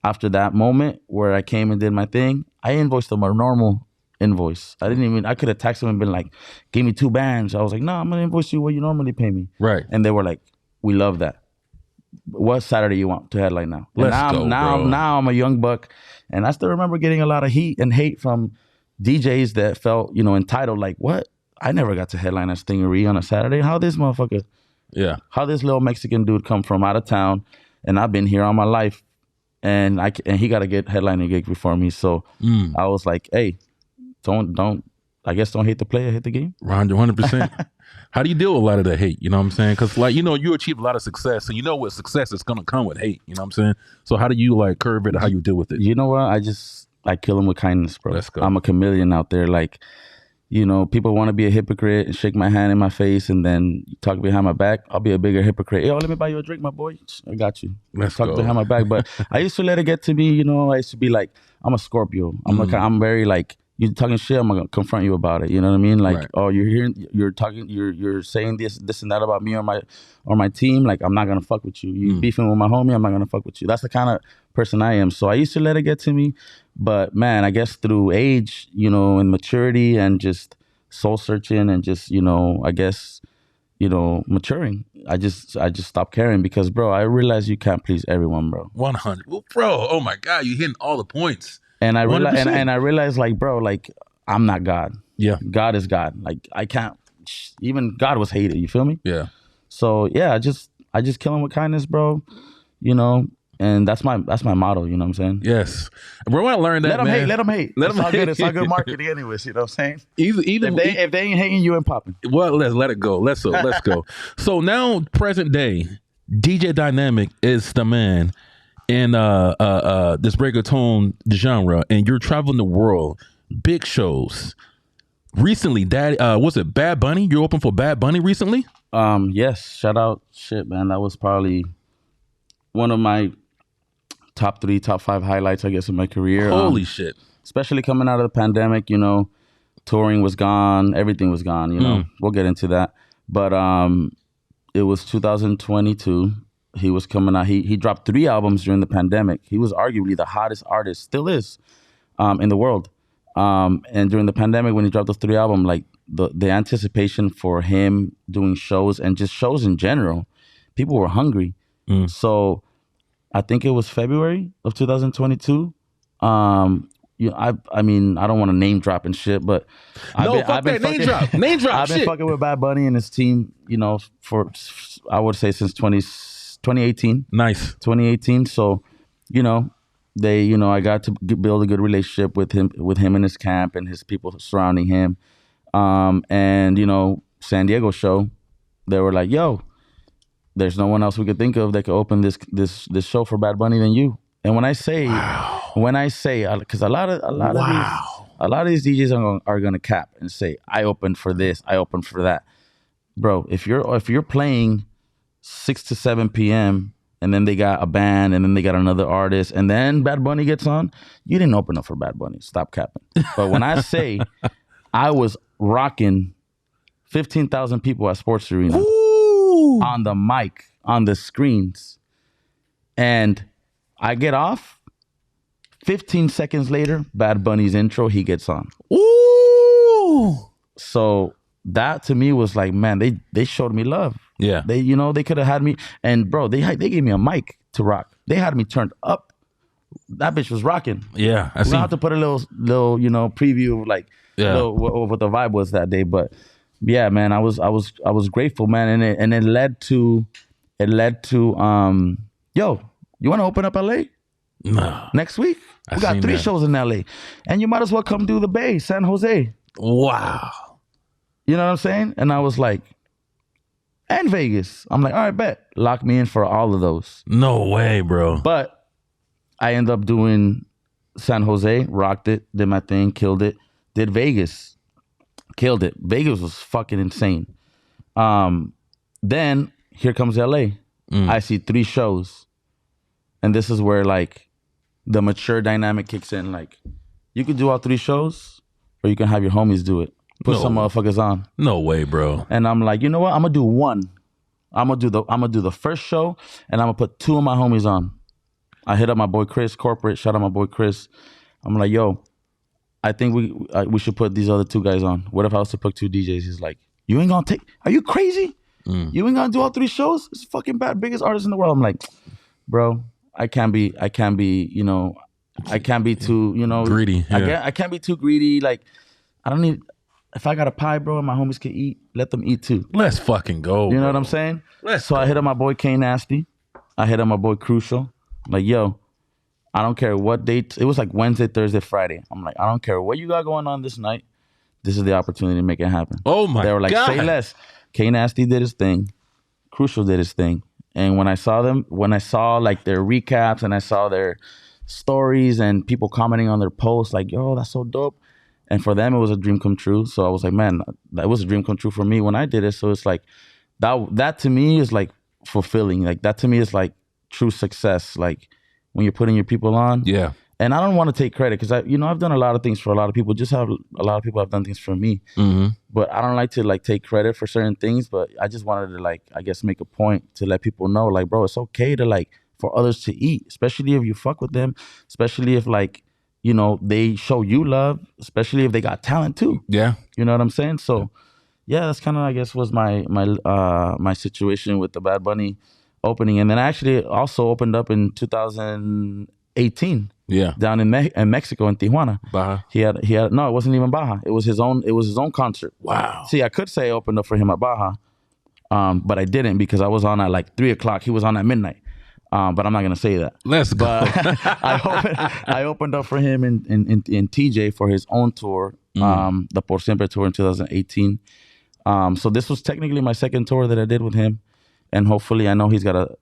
Speaker 2: after that moment where I came and did my thing, I invoiced them a normal invoice. I could have texted them and been like, give me 2 bands. I was like, no, I'm gonna invoice you what you normally pay me.
Speaker 1: Right.
Speaker 2: And they were like, we love that. What Saturday you want to headline now? Now I'm a young buck, and I still remember getting a lot of heat and hate from DJs that felt, entitled. Like, what? I never got to headline at Stingaree on a Saturday. How this motherfucker?
Speaker 1: Yeah.
Speaker 2: How this little Mexican dude come from out of town, and I've been here all my life, and he got to get headlining gig before me. So I was like, hey, don't hate the player, hate the game.
Speaker 1: 100%. How do you deal with a lot of that hate? You know what I'm saying? Because you achieve a lot of success, and you know what success is gonna come with hate. You know what I'm saying? So how do you curb it? How you deal with it?
Speaker 2: You know what? I kill him with kindness, bro.
Speaker 1: Let's go.
Speaker 2: I'm a chameleon out there. Like, people want to be a hypocrite and shake my hand in my face and then talk behind my back. I'll be a bigger hypocrite. Yo, let me buy you a drink, my boy. I got you.
Speaker 1: Let's
Speaker 2: talk
Speaker 1: go.
Speaker 2: behind my back. But I used to let it get to me. I used to be like, I'm a Scorpio. I'm very like, you talking shit, I'm gonna confront you about it. You know what I mean? Like, right. Oh, you're saying this and that about me or my team. Like, I'm not gonna fuck with you. You beefing with my homie, I'm not gonna fuck with you. That's the kind of person I am. So I used to let it get to me, but man, I guess through age, and maturity and just soul searching and just, I guess, maturing. I just stopped caring because, bro, I realized you can't please everyone, bro.
Speaker 1: 100. Well, bro, oh my God, you hitting all the points.
Speaker 2: And I realized, and I realized, like, bro, like, I'm not God.
Speaker 1: Yeah.
Speaker 2: God is God. Like, I can't. Even God was hated. You feel me?
Speaker 1: Yeah.
Speaker 2: So yeah, I just kill him with kindness, bro. And that's my motto. You know what I'm saying?
Speaker 1: Yes, bro. When I learned that,
Speaker 2: let them hate. Let them hate.
Speaker 1: Let
Speaker 2: it's all good. It's all good marketing, anyways. You know what I'm saying? If they ain't hating, you ain't popping.
Speaker 1: Well, let's let it go. Let's go. So now, present day, DJ Dynamiq is the man in this reggaeton genre, and you're traveling the world, big shows. Recently, was it Bad Bunny? You opened for Bad Bunny recently?
Speaker 2: Yes. Shout out, shit, man. That was probably one of my top 3, top 5 highlights, I guess, of my career.
Speaker 1: Holy shit!
Speaker 2: Especially coming out of the pandemic, touring was gone, everything was gone. We'll get into that, but it was 2022. He was coming out. He dropped 3 albums during the pandemic. He was arguably the hottest artist, still is, in the world. And during the pandemic, when he dropped those 3 albums, like the anticipation for him doing shows and just shows in general, people were hungry. So I think it was February of 2022. I mean, I don't want to name drop and shit, but
Speaker 1: I've been name drop.
Speaker 2: I've been fucking with Bad Bunny and his team, for I would say since 2018.
Speaker 1: Nice.
Speaker 2: 2018. So, I got to build a good relationship with him and his camp and his people surrounding him. And San Diego show, they were like, "Yo, there's no one else we could think of that could open this show for Bad Bunny than you." And when I say, because a lot of these DJs are gonna cap and say, "I opened for this, I opened for that." Bro, if you're playing 6 to 7 p.m. and then they got a band and then they got another artist and then Bad Bunny gets on, you didn't open up for Bad Bunny. Stop capping. But when I say I was rocking 15,000 people at Sports Arena.
Speaker 1: Ooh.
Speaker 2: On the mic, on the screens, and I get off, 15 seconds later, Bad Bunny's intro, he gets on.
Speaker 1: Ooh.
Speaker 2: So that to me was like, man, they showed me love.
Speaker 1: Yeah.
Speaker 2: They could have had me, and bro, they gave me a mic to rock. They had me turned up. That bitch was rocking.
Speaker 1: Yeah.
Speaker 2: I have to put a little preview of like what the vibe was that day, but yeah, man, I was grateful, man, and it led to yo, you want to open up LA?
Speaker 1: No.
Speaker 2: Next week? We got 3 shows in LA, and you might as well come do the Bay, San Jose.
Speaker 1: Wow.
Speaker 2: You know what I'm saying? And I was like, and Vegas. I'm like, all right, bet. Lock me in for all of those.
Speaker 1: No way, bro.
Speaker 2: But I ended up doing San Jose, rocked it, did my thing, killed it. Did Vegas, killed it. Vegas was fucking insane. Then here comes LA. I see 3 shows. And this is where like the mature dynamic kicks in. Like, you could do all 3 shows, or you can have your homies do it. Put some motherfuckers on.
Speaker 1: No way, bro.
Speaker 2: And I'm like, you know what? I'm gonna do one. I'm gonna do the first show, and I'm gonna put 2 of my homies on. I hit up my boy Chris, corporate. Shout out my boy Chris. I'm like, yo, I think we should put these other 2 guys on. What if I was to put 2 DJs? He's like, you ain't gonna take? Are you crazy? You ain't gonna do all 3 shows? It's fucking bad, biggest artist in the world. I'm like, bro, I can't be, I can't be too,
Speaker 1: greedy. Yeah.
Speaker 2: I can't be too greedy. Like, I don't need. If I got a pie, bro, and my homies can eat, let them eat too.
Speaker 1: Let's fucking go.
Speaker 2: You know what I'm saying? So I hit up my boy K Nasty. I hit up my boy Crucial. I'm like, yo, I don't care what date. It was like Wednesday, Thursday, Friday. I'm like, I don't care what you got going on this night. This is the opportunity to make it happen.
Speaker 1: Oh my God.
Speaker 2: They were like, say less. K Nasty did his thing. Crucial did his thing. And when I saw like their recaps and I saw their stories and people commenting on their posts, like, yo, that's so dope. And for them, it was a dream come true. So I was like, man, that was a dream come true for me when I did it. So it's like, that to me is like fulfilling. Like, that to me is like true success. Like, when you're putting your people on. Yeah. And I don't want to take credit because I've done a lot of things for a lot of people. Just have a lot of people have done things for me. Mm-hmm. But I don't like to like take credit for certain things. But I just wanted to like, I guess, make a point to let people know, like, bro, it's okay to like for others to eat, especially if you fuck with them, especially if like, you know, they show you love, especially if they got talent too.
Speaker 1: Yeah.
Speaker 2: You know what I'm saying? So yeah, that's kind of, I guess, was my situation with the Bad Bunny opening. And then I actually also opened up in 2018.
Speaker 1: Yeah.
Speaker 2: Down in Mexico, in Tijuana.
Speaker 1: Baja.
Speaker 2: He had no, it wasn't even Baja. It was his own concert.
Speaker 1: Wow.
Speaker 2: See, I could say I opened up for him at Baja, but I didn't because I was on at like 3:00. He was on at midnight. But I'm not gonna say that.
Speaker 1: Let's go.
Speaker 2: But I opened up for him in TJ for his own tour, the Por Siempre tour in 2018. So this was technically my second tour that I did with him, and hopefully I know he's got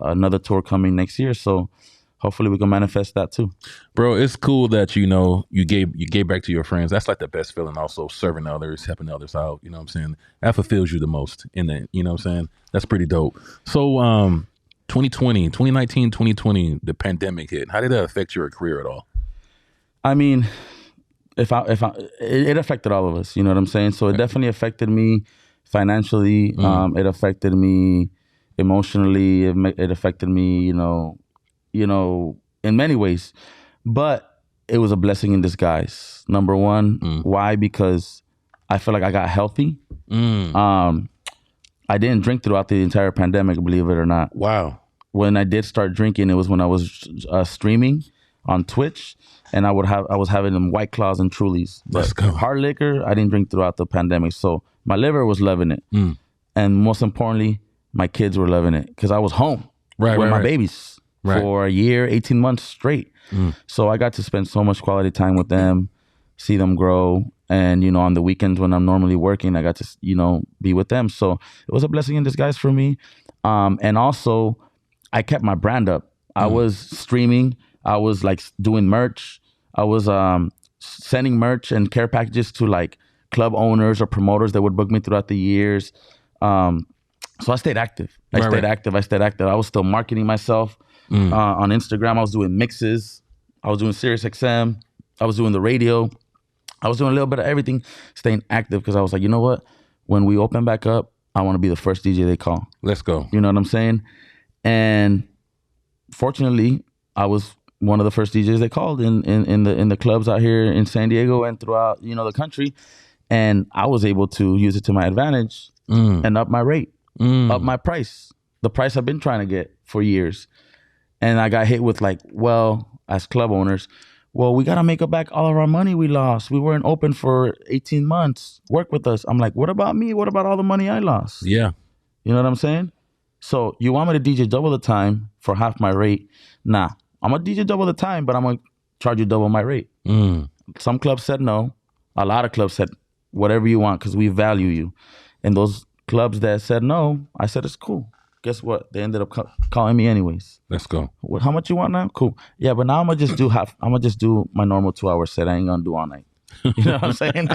Speaker 2: another tour coming next year. So hopefully we can manifest that too.
Speaker 1: Bro, it's cool that you know you gave back to your friends. That's like the best feeling. Also serving others, helping others out. You know what I'm saying? That fulfills you the most in that. You know what I'm saying? That's pretty dope. So 2019, 2020, the pandemic hit. How did that affect your career at all?
Speaker 2: I mean, it affected all of us. You know what I'm saying? So it definitely affected me financially. It affected me emotionally. It affected me, you know, in many ways. But it was a blessing in disguise. Number one, why? Because I feel like I got healthy. I didn't drink throughout the entire pandemic, believe it or not.
Speaker 1: Wow.
Speaker 2: When I did start drinking, it was when I was streaming on Twitch, and I was having them White Claws and Trulies.
Speaker 1: Let's go.
Speaker 2: Hard liquor, I didn't drink throughout the pandemic, so my liver was loving it, and most importantly, my kids were loving it because I was home with my babies for a year, 18 months straight. So I got to spend so much quality time with them, see them grow. And, you know, on the weekends when I'm normally working, I got to, you know, be with them. So it was a blessing in disguise for me. And also, I kept my brand up. I was streaming. I was like doing merch. I was sending merch and care packages to like club owners or promoters that would book me throughout the years. So I stayed active. I stayed active. I was still marketing myself on Instagram. I was doing mixes. I was doing SiriusXM. I was doing the radio. I was doing a little bit of everything, staying active because I was like, you know what? When we open back up, I want to be the first DJ they call.
Speaker 1: Let's go.
Speaker 2: You know what I'm saying? And fortunately, I was one of the first DJs they called in the clubs out here in San Diego and throughout, you know, the country. And I was able to use it to my advantage and up my rate, up my price, the price I've been trying to get for years. And I got hit with like, well, as club owners, well, we got to make up back all of our money we lost. We weren't open for 18 months. Work with us. I'm like, what about me? What about all the money I lost?
Speaker 1: Yeah.
Speaker 2: You know what I'm saying? So you want me to DJ double the time for half my rate? Nah, I'm going to DJ double the time, but I'm going to charge you double my rate. Some clubs said no. A lot of clubs said, whatever you want because we value you. And those clubs that said no, I said, it's cool. Guess what? They ended up calling me anyways.
Speaker 1: Let's go.
Speaker 2: How much you want now? Cool. Yeah, but now I'm gonna just do my normal 2-hour set. I ain't gonna do all night. You know what I'm saying?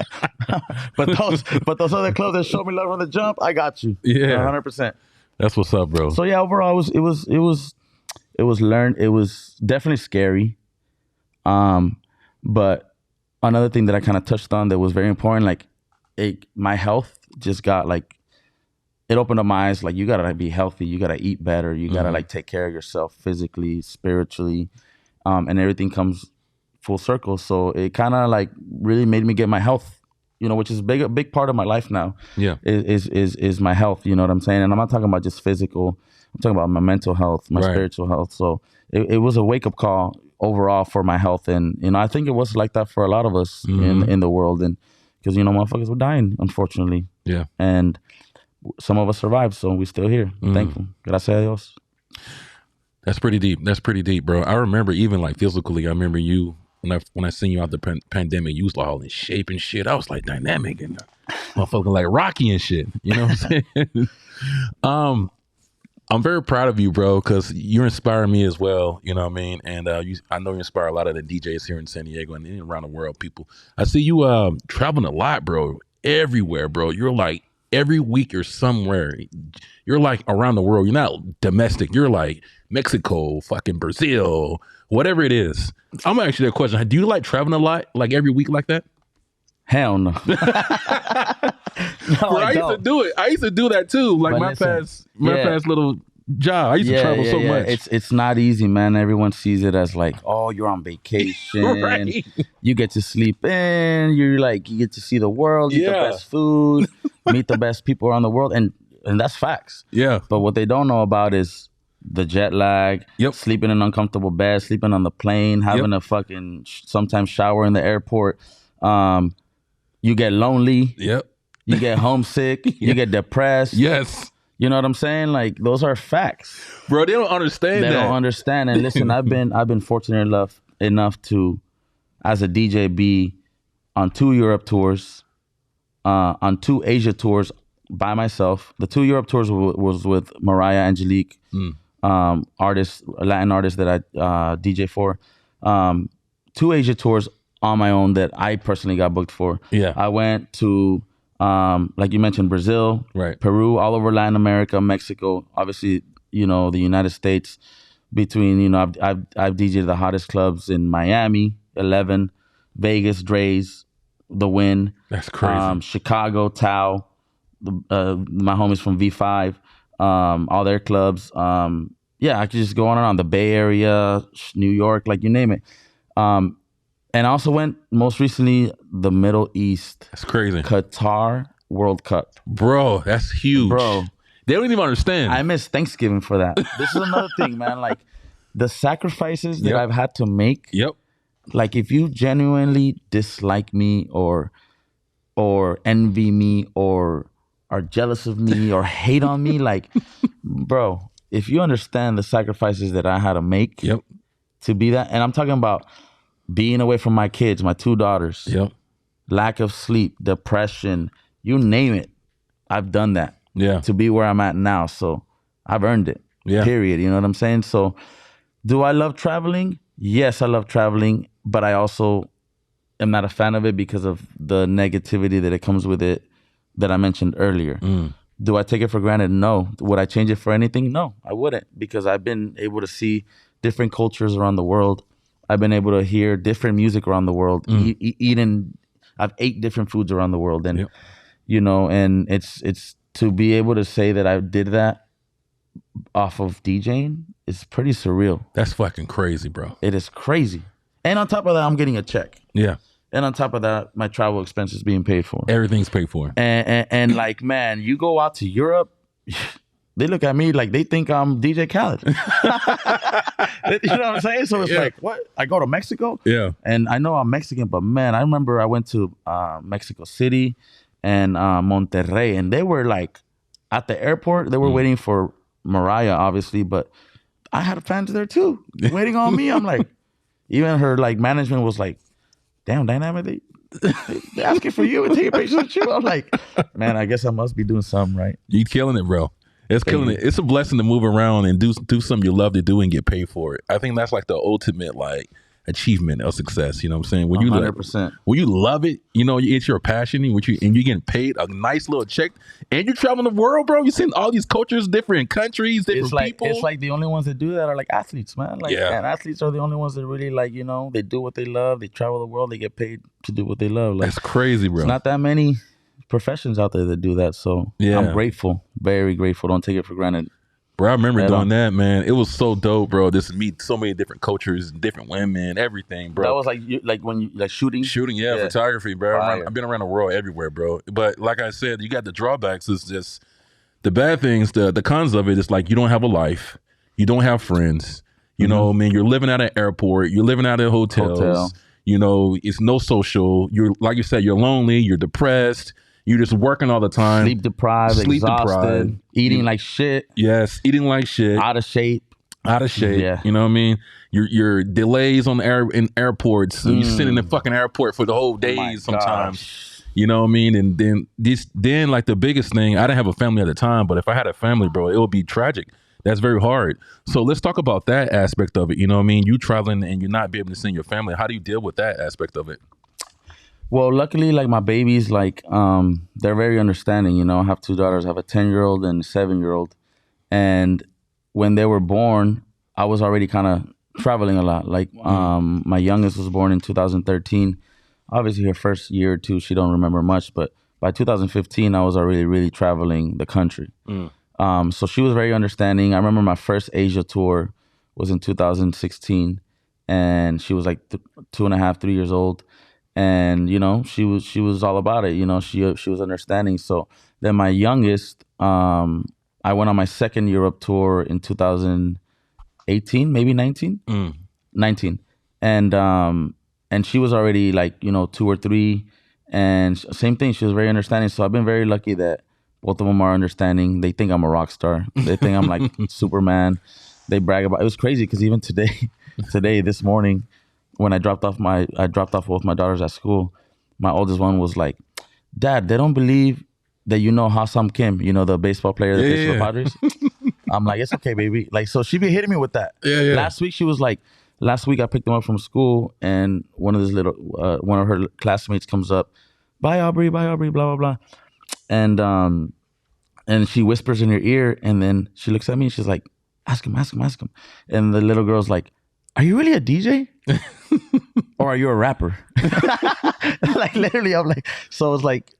Speaker 2: but those other clubs that showed me love from the jump, I got you.
Speaker 1: Yeah,
Speaker 2: 100%.
Speaker 1: That's what's up, bro.
Speaker 2: So yeah, overall, it was learned. It was definitely scary. But another thing that I kind of touched on that was very important, like my health just got like. It opened up my eyes, like, you gotta be healthy, you gotta eat better, you gotta like take care of yourself physically, spiritually, and everything comes full circle. So it kind of like really made me get my health, you know, which is a big part of my life now.
Speaker 1: Yeah,
Speaker 2: is my health. You know what I'm saying? And I'm not talking about just physical. I'm talking about my mental health, my spiritual health. So it was a wake up call overall for my health, and you know, I think it was like that for a lot of us in the world, and because you know, motherfuckers were dying, unfortunately.
Speaker 1: Yeah,
Speaker 2: and some of us survived, so we're still here. Thankful. Gracias a Dios.
Speaker 1: That's pretty deep. That's pretty deep, bro. I remember even like physically, I remember you when I seen you out the pandemic, you was like all in shape and shit. I was like Dynamiq and motherfucking like Rocky and shit. You know what I'm saying? I'm very proud of you, bro, because you're inspiring me as well. You know what I mean? And I know you inspire a lot of the DJs here in San Diego and around the world, people. I see you traveling a lot, bro. Everywhere, bro. You're like every week you're somewhere. You're like around the world. You're not domestic. You're like Mexico, fucking Brazil, whatever it is. I'm gonna ask you that question. Do you like traveling a lot, like every week like that?
Speaker 2: Hell no.
Speaker 1: Bro, I used to do it. I used to do that too. Like my past little job. I used to travel so much.
Speaker 2: It's not easy, man. Everyone sees it as like, oh, you're on vacation.
Speaker 1: Right.
Speaker 2: You get to sleep in. You're like, you get to see the world, eat the best food, meet the best people around the world, and that's facts.
Speaker 1: Yeah.
Speaker 2: But what they don't know about is the jet lag, sleeping in uncomfortable beds, sleeping on the plane, having a fucking sometimes shower in the airport. You get lonely.
Speaker 1: Yep.
Speaker 2: You get homesick. You get depressed.
Speaker 1: Yes.
Speaker 2: You know what I'm saying? Like, those are facts.
Speaker 1: Bro, they don't understand that.
Speaker 2: They don't understand. And listen, I've been fortunate enough to, as a DJ, be on 2 Europe tours, on 2 Asia tours by myself. The 2 Europe tours was with Mariah Angelique, Latin artist that I DJ for. 2 Asia tours on my own that I personally got booked for.
Speaker 1: Yeah.
Speaker 2: I went to, like you mentioned, Brazil,
Speaker 1: right,
Speaker 2: Peru, all over Latin America, Mexico, obviously, the United States. Between, I've DJed the hottest clubs in Miami, 11, Vegas, Dre's, The Win.
Speaker 1: That's crazy.
Speaker 2: Chicago, Tao, my homies from V5, all their clubs. I could just go on and on. The Bay Area, New York, like you name it. And I also went most recently the Middle East.
Speaker 1: That's crazy.
Speaker 2: Qatar World Cup.
Speaker 1: Bro, that's huge.
Speaker 2: Bro.
Speaker 1: They don't even understand.
Speaker 2: I miss Thanksgiving for that. This is another thing, man. Like, the sacrifices that I've had to make.
Speaker 1: Yep.
Speaker 2: Like, if you genuinely dislike me or envy me or are jealous of me or hate on me, like, bro, if you understand the sacrifices that I had to make to be that, and I'm talking about being away from my kids, my 2 daughters, lack of sleep, depression, you name it, I've done that to be where I'm at now. So I've earned it, period. You know what I'm saying? So do I love traveling? Yes, I love traveling, but I also am not a fan of it because of the negativity that it comes with it that I mentioned earlier. Do I take it for granted? No. Would I change it for anything? No, I wouldn't, because I've been able to see different cultures around the world. I've been able to hear different music around the world. I've ate different foods around the world, and and it's to be able to say that I did that off of DJing is pretty surreal.
Speaker 1: That's fucking crazy, bro.
Speaker 2: It is crazy. And on top of that, I'm getting a check.
Speaker 1: Yeah.
Speaker 2: And on top of that, my travel expenses being paid for.
Speaker 1: Everything's paid for.
Speaker 2: And like, man, you go out to Europe, they look at me like they think I'm DJ Khaled. You know what I'm saying? So it's like, what? I go to Mexico?
Speaker 1: Yeah.
Speaker 2: And I know I'm Mexican, but man, I remember I went to Mexico City and Monterrey, and they were like, at the airport, they were waiting for Mariah, obviously, but I had fans there too, waiting on me. I'm like, even her like management was like, damn, Dynamiq, they asking for you and taking pictures with you. I'm like, man, I guess I must be doing something right.
Speaker 1: You killing it, bro. It's killing it. It's a blessing to move around and do something you love to do and get paid for it. I think that's like the ultimate like achievement of success. You know what I'm saying? When
Speaker 2: 100%.
Speaker 1: When you love it, it's your passion, and you're getting paid a nice little check, and you're traveling the world, bro. You're seeing all these cultures, different countries, different people.
Speaker 2: It's like the only ones that do that are like athletes, man. Like, and athletes are the only ones that really like, they do what they love. They travel the world. They get paid to do what they love. Like,
Speaker 1: that's crazy, bro.
Speaker 2: There's not that many professions out there that do that. So I'm grateful, very grateful. Don't take it for granted.
Speaker 1: Bro, I remember doing that, man. It was so dope, bro. Just to meet so many different cultures, different women, everything, bro.
Speaker 2: That was like when you like shooting,
Speaker 1: photography, bro. I've been around the world everywhere, bro. But like I said, you got the drawbacks. It's just the bad things. The cons of it is like you don't have a life, you don't have friends. You know, man, you're living at an airport, you're living out at hotels. It's no social. You're like you said, you're lonely, you're depressed. You're just working all the time.
Speaker 2: Sleep deprived, exhausted, eating like shit.
Speaker 1: Yes, eating like shit.
Speaker 2: Out of shape.
Speaker 1: Yeah. You know what I mean? Your delays on in airports. So you're sitting in the fucking airport for the whole days sometimes. Gosh. You know what I mean? And then like the biggest thing, I didn't have a family at the time, but if I had a family, bro, it would be tragic. That's very hard. So let's talk about that aspect of it. You know what I mean? You traveling and you're not be able to see your family. How do you deal with that aspect of it?
Speaker 2: Well, luckily, like my babies, like they're very understanding. I have 2 daughters. I have a 10-year-old and a 7-year-old. And when they were born, I was already kind of traveling a lot. Like my youngest was born in 2013. Obviously, her first year or two, she don't remember much. But by 2015, I was already really traveling the country. So she was very understanding. I remember my first Asia tour was in 2016, and she was like 2.5, 3 years old, and she was all about it. She was understanding. So then my youngest, I went on my second Europe tour in 2018, maybe 19.
Speaker 1: Mm.
Speaker 2: 19, and she was already like 2 or 3, and same thing, she was very understanding. So I've been very lucky that both of them are understanding. They think I'm a rock star. They think I'm like Superman. They brag about it. Was crazy because even today this morning when I dropped off both my daughters at school, my oldest one was like, Dad, they don't believe that Ha-Sam Kim, the baseball player that plays for the Padres. I'm like, it's okay, baby. Like, so she be hitting me with that.
Speaker 1: Yeah.
Speaker 2: Last week she was like, last week I picked them up from school, and one of her classmates comes up, bye Aubrey, blah blah blah, and she whispers in her ear, and then she looks at me and she's like, ask him, and the little girl's like, are you really a DJ? Or are you a rapper? Like literally, I'm like, so it's like,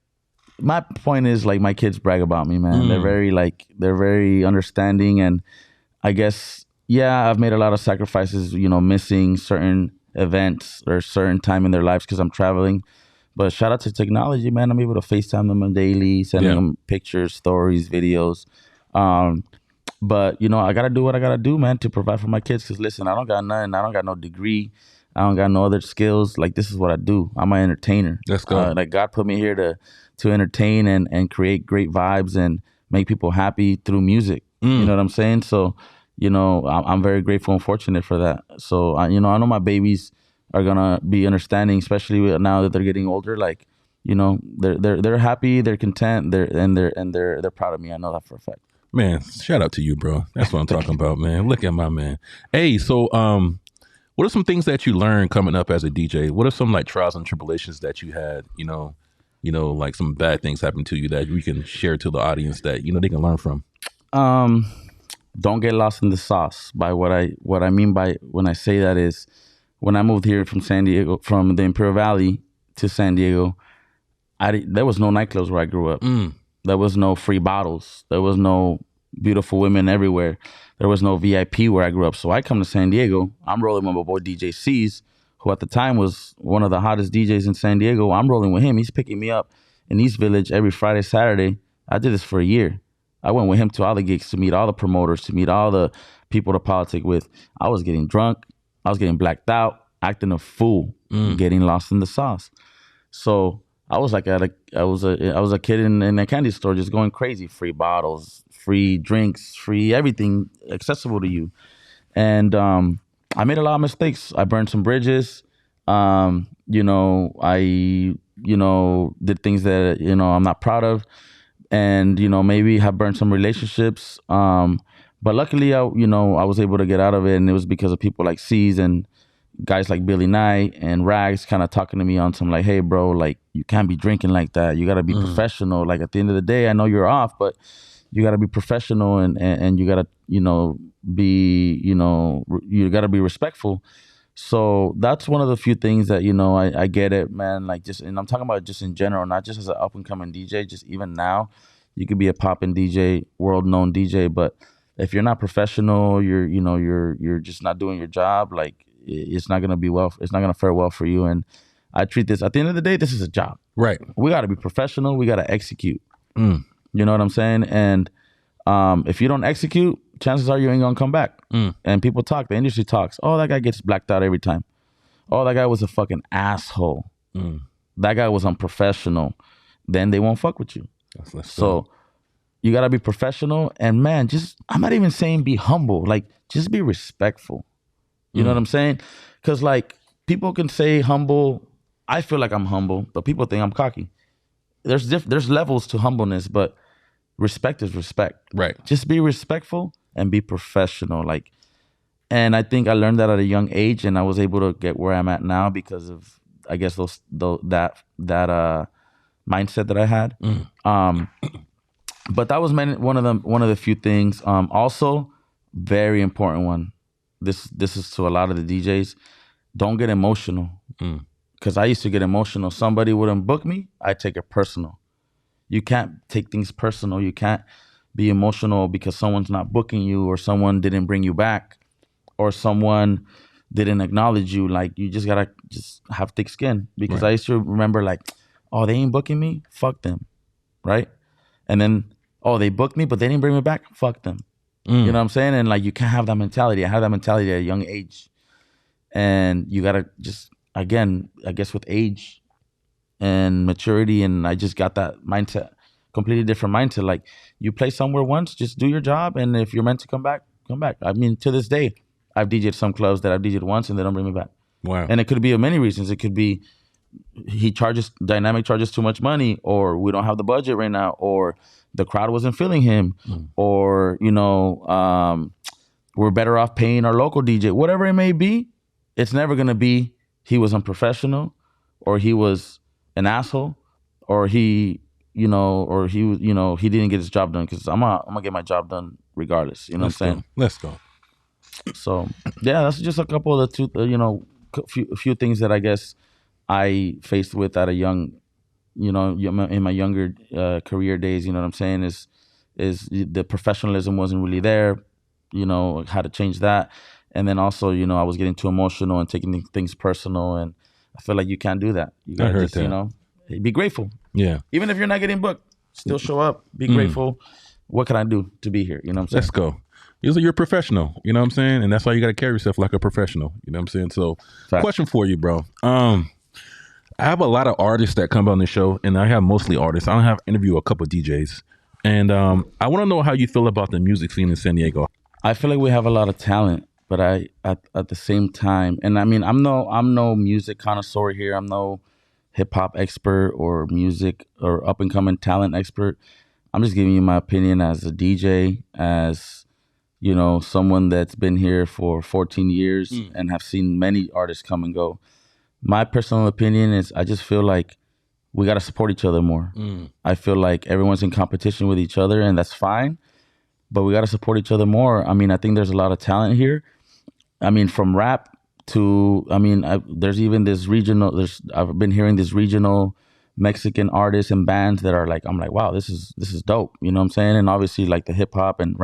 Speaker 2: my point is like my kids brag about me, man. They're very understanding, and I guess I've made a lot of sacrifices, missing certain events or certain time in their lives because I'm traveling. But shout out to technology, man. I'm able to FaceTime them daily, sending them pictures, stories, videos. But I gotta do what I gotta do, man, to provide for my kids. Cause listen, I don't got nothing. I don't got no degree. I don't got no other skills. Like, this is what I do. I'm an entertainer.
Speaker 1: Let's go.
Speaker 2: Like, God put me here to entertain and create great vibes and make people happy through music. You know what I'm saying? So, I'm very grateful and fortunate for that. So, I know my babies are gonna be understanding, especially now that they're getting older. Like, they're happy, they're content, they're proud of me. I know that for a fact.
Speaker 1: Man, shout out to you, bro. That's what I'm talking about, man. Look at my man. Hey, so what are some things that you learned coming up as a DJ? What are some like trials and tribulations that you had? Like some bad things happened to you that we can share to the audience that they can learn from.
Speaker 2: Don't get lost in the sauce. By what I mean by when I say that is, when I moved here from San Diego, from the Imperial Valley to San Diego, there was no nightclubs where I grew up. There was no free bottles. There was no beautiful women everywhere. There was no VIP where I grew up. So I come to San Diego. I'm rolling with my boy DJ C's, who at the time was one of the hottest DJs in San Diego. I'm rolling with him. He's picking me up in East Village every Friday, Saturday. I did this for a year. I went with him to all the gigs, to meet all the promoters, to meet all the people to politic with. I was getting drunk. I was getting blacked out, acting a fool, getting lost in the sauce. So I was like I was a kid in a candy store, just going crazy. Free bottles, free drinks, free everything accessible to you. And I made a lot of mistakes. I burned some bridges. I did things that I'm not proud of, and maybe have burned some relationships. But luckily, I was able to get out of it, and it was because of people like C's and guys like Billy Knight and Rags kind of talking to me on some like, hey, bro, like, you can't be drinking like that. You got to be professional. Like, at the end of the day, I know you're off, but you got to be professional, and you got to, be, you got to be respectful. So that's one of the few things that, I get it, man. Like, and I'm talking about just in general, not just as an up and coming DJ, just even now, you could be a poppin' DJ, world known DJ, but if you're not professional, you're just not doing your job. Like, it's not gonna be well. It's not gonna fare well for you. And I treat this, at the end of the day, this is a job.
Speaker 1: Right.
Speaker 2: We got to be professional. We got to execute. You know what I'm saying? And if you don't execute, chances are you ain't gonna come back. And people talk. The industry talks. Oh, that guy gets blacked out every time. Oh, that guy was a fucking asshole. That guy was unprofessional. Then they won't fuck with you. So you gotta be professional. And man, I'm not even saying be humble. Like, just be respectful. You know what I'm saying? Because like, people can say humble. I feel like I'm humble, but people think I'm cocky. There's levels to humbleness, but respect is respect.
Speaker 1: Right.
Speaker 2: Just be respectful and be professional. Like, and I think I learned that at a young age, and I was able to get where I'm at now because of, I guess, that mindset that I had. But that was one of the few things. Also, very important one. This is to a lot of the DJs. Don't get emotional. Because I used to get emotional. Somebody wouldn't book me, I take it personal. You can't take things personal. You can't be emotional because someone's not booking you, or someone didn't bring you back, or someone didn't acknowledge you. Like, you just gotta just have thick skin, because
Speaker 1: Right.
Speaker 2: I used to remember like, oh, they ain't booking me, fuck them, right? And then, oh, they booked me but they didn't bring me back, fuck them. You know what I'm saying? And like, you can't have that mentality. I had that mentality at a young age, and you gotta just, again, I guess with age and maturity, and I just got that mindset, completely different mindset. Like, you play somewhere once, just do your job, and if you're meant to come back, come back. I mean, to this day, I've DJed some clubs that I've DJed once and they don't bring me back.
Speaker 1: Wow.
Speaker 2: And it could be of many reasons. It could be Dynamiq charges too much money, or we don't have the budget right now, or the crowd wasn't feeling him, or we're better off paying our local DJ. Whatever it may be, it's never gonna be he was unprofessional, or he was an asshole, or he didn't get his job done. Because I'm gonna get my job done regardless. You know what I'm saying?
Speaker 1: Let's go.
Speaker 2: So yeah, that's just a couple of a few things that I guess I faced with at a young, in my younger career days. You know what I'm saying? Is the professionalism wasn't really there. How to change that. And then also, I was getting too emotional and taking things personal, and I feel like you can't do that. You gotta just, be grateful.
Speaker 1: Yeah.
Speaker 2: Even if you're not getting booked, still show up. Be grateful. What can I do to be here? You know what I'm saying?
Speaker 1: Let's go. You're a professional, you know what I'm saying? And that's why you got to carry yourself like a professional, you know what I'm saying? So, Question for you, bro. I have a lot of artists that come on the show, and I have mostly artists. I have interview a couple of DJs. And I want to know how you feel about the music scene in San Diego.
Speaker 2: I feel like we have a lot of talent, but at the same time, and I mean, I'm no music connoisseur here. I'm no hip hop expert or music or up and coming talent expert. I'm just giving you my opinion as a DJ, as someone that's been here for 14 years and have seen many artists come and go. My personal opinion is, I just feel like we got to support each other more. I feel like everyone's in competition with each other, and that's fine, but we got to support each other more. I mean, I think there's a lot of talent here. I mean, from rap to, there's even this regional, I've been hearing this regional Mexican artists and bands that are like, I'm like, wow, this is dope. You know what I'm saying? And obviously, like, the hip hop and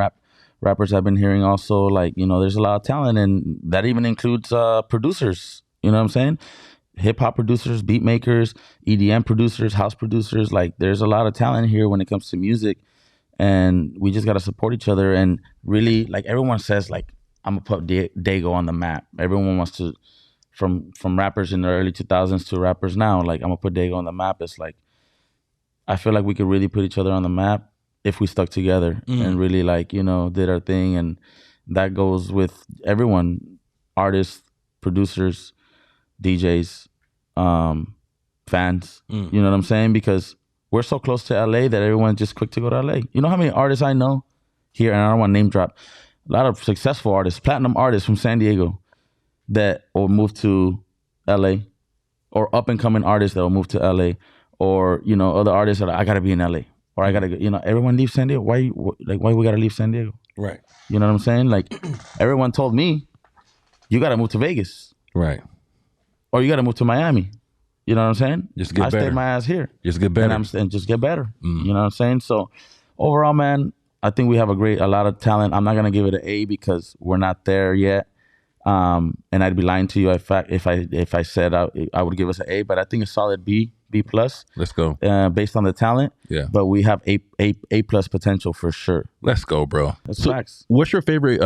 Speaker 2: rappers I've been hearing also, like, there's a lot of talent, and that even includes producers. You know what I'm saying? Hip hop producers, beat makers, EDM producers, house producers. Like, there's a lot of talent here when it comes to music, and we just got to support each other. And really, like, everyone says, like, I'm gonna put Daygo on the map. Everyone wants to, from rappers in the early 2000s to rappers now, like, I'm gonna put Daygo on the map. It's like, I feel like we could really put each other on the map if we stuck together and really, like, did our thing. And that goes with everyone: artists, producers, DJs, fans. You know what I'm saying? Because we're so close to LA that everyone's just quick to go to LA. You know how many artists I know here, and I don't want to name drop, a lot of successful artists, platinum artists from San Diego that will move to LA, or up and coming artists that will move to LA, or other artists that are, I gotta be in LA, or I gotta go. Everyone leaves San Diego. Why we gotta leave San Diego?
Speaker 1: Right.
Speaker 2: You know what I'm saying? Like, everyone told me, you gotta move to Vegas.
Speaker 1: Right.
Speaker 2: Or you gotta move to Miami. You know what I'm saying?
Speaker 1: Just get better.
Speaker 2: I stayed my ass here.
Speaker 1: Just get better.
Speaker 2: And just get better. You know what I'm saying? So overall, man, I think we have a lot of talent. I'm not gonna give it an A because we're not there yet. And I'd be lying to you if I said I would give us an A, but I think a solid B plus.
Speaker 1: Let's go.
Speaker 2: Based on the talent.
Speaker 1: Yeah.
Speaker 2: But we have A plus potential for sure.
Speaker 1: Let's go, bro.
Speaker 2: That's facts.
Speaker 1: What's your favorite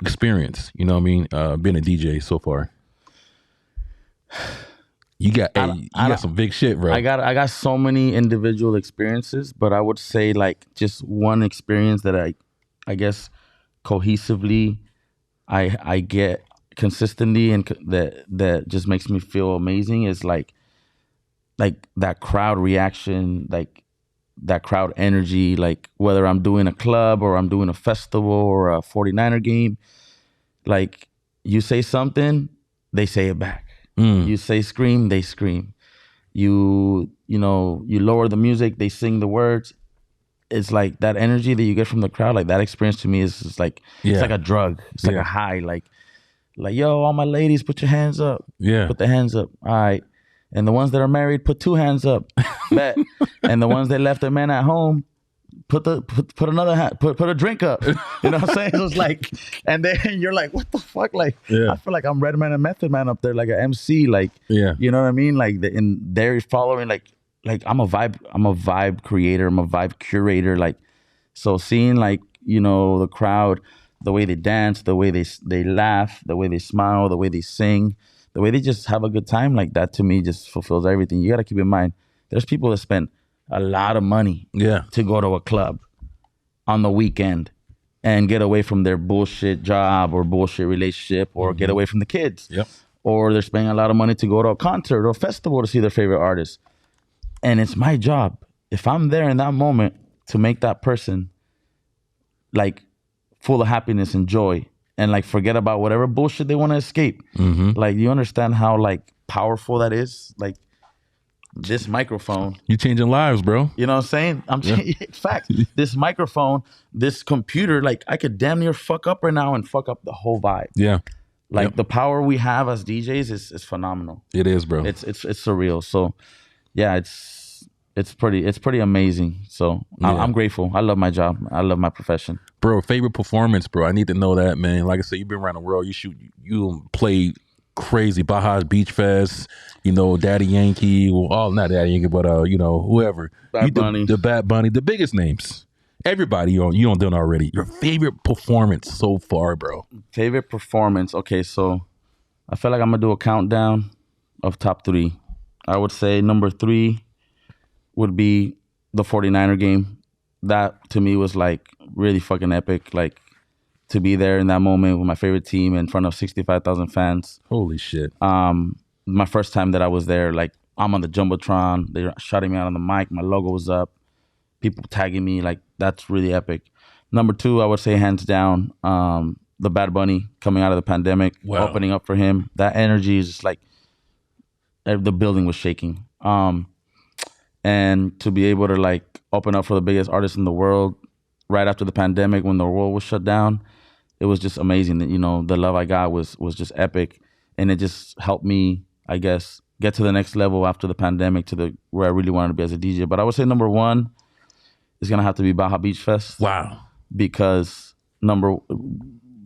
Speaker 1: experience? You know what I mean? Being a DJ so far. You got some big shit, bro.
Speaker 2: I got so many individual experiences, but I would say, like, just one experience that I guess cohesively I get consistently, and that just makes me feel amazing is like that crowd reaction, like that crowd energy, like whether I'm doing a club or I'm doing a festival or a 49er game, like, you say something, they say it back. You say scream, they scream. You lower the music, they sing the words. It's like that energy that you get from the crowd, like that experience to me is just like, it's like a drug. It's like a high, like, yo, all my ladies, put your hands up. Yeah. Put the hands up. All right. And the ones that are married, put 2 hands up. Bet. And the ones that left their man at home, put another hat, put a drink up. You know what I'm saying? It was like, and then you're like, what the fuck? Like, I feel like I'm Redman and Method Man up there, like an MC, like, you know what I mean? Like, and they're following, like I'm a vibe creator, I'm a vibe curator, like, so seeing like, you know, the crowd, the way they dance, the way they laugh, the way they smile, the way they sing, the way they just have a good time, like that to me just fulfills everything. You got to keep in mind, there's people that spend a lot of money to go to a club on the weekend and get away from their bullshit job or bullshit relationship or get away from the kids. Or they're spending a lot of money to go to a concert or a festival to see their favorite artist. And it's my job, if I'm there in that moment, to make that person like full of happiness and joy and like forget about whatever bullshit they want to escape. Like, you understand how like powerful that is? Like, this microphone.
Speaker 1: You changing lives, bro.
Speaker 2: You know what I'm saying? Fact. This microphone, this computer, like I could damn near fuck up right now and fuck up the whole vibe. Like the power we have as DJs is phenomenal.
Speaker 1: It is, bro.
Speaker 2: It's surreal. So yeah, it's pretty amazing. So I'm grateful. I love my job. I love my profession.
Speaker 1: Bro, favorite performance, bro. I need to know that, man. Like I said, you've been around the world. You play crazy Baja Beach Fest, you know, Daddy Yankee, well, not Daddy Yankee, but you know, whoever.
Speaker 2: Bad Bunny.
Speaker 1: The Bad Bunny, the biggest names. Everybody you don't do it already. Your favorite performance so far, bro.
Speaker 2: Favorite performance. Okay, so I feel like I'm gonna do a countdown of top 3. I would say number 3 would be the 49er game. That to me was like really fucking epic. Like, to be there in that moment with my favorite team in front of 65,000 fans.
Speaker 1: Holy shit.
Speaker 2: My first time that I was there, like I'm on the Jumbotron, they're shouting me out on the mic, my logo was up, people tagging me, like that's really epic. Number 2, I would say hands down, the Bad Bunny coming out of the pandemic, opening up for him. That energy is just like, the building was shaking. And to be able to like open up for the biggest artist in the world right after the pandemic when the world was shut down, it was just amazing. That, you know, the love I got was just epic, and it just helped me, I guess, get to the next level after the pandemic to where I really wanted to be as a DJ. But I would say number 1 is gonna have to be Baja Beach Fest.
Speaker 1: Wow.
Speaker 2: Because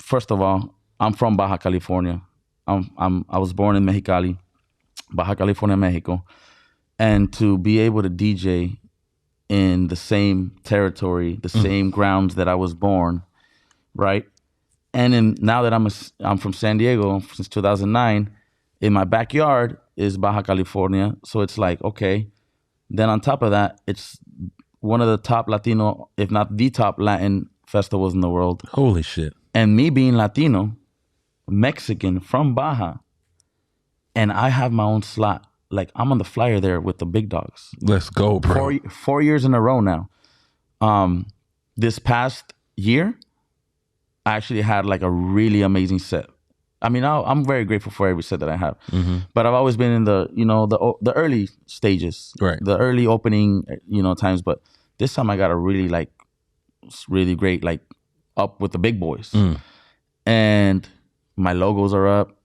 Speaker 2: first of all, I'm from Baja California. I was born in Mexicali, Baja California, Mexico, and to be able to DJ in the same territory, the same grounds that I was born, right? And now that I'm from San Diego since 2009, in my backyard is Baja California. So it's like, okay. Then on top of that, it's one of the top Latino, if not the top Latin festivals in the world.
Speaker 1: Holy shit.
Speaker 2: And me being Latino, Mexican from Baja, and I have my own slot. Like, I'm on the flyer there with the big dogs.
Speaker 1: Let's go, bro.
Speaker 2: 4 years in a row now. This past year, I actually had like a really amazing set. I mean, I'm very grateful for every set that I have. But I've always been in the, you know, the early stages,
Speaker 1: right?
Speaker 2: The early opening, you know, times. But this time I got a really great, like, up with the big boys. And my logos are up.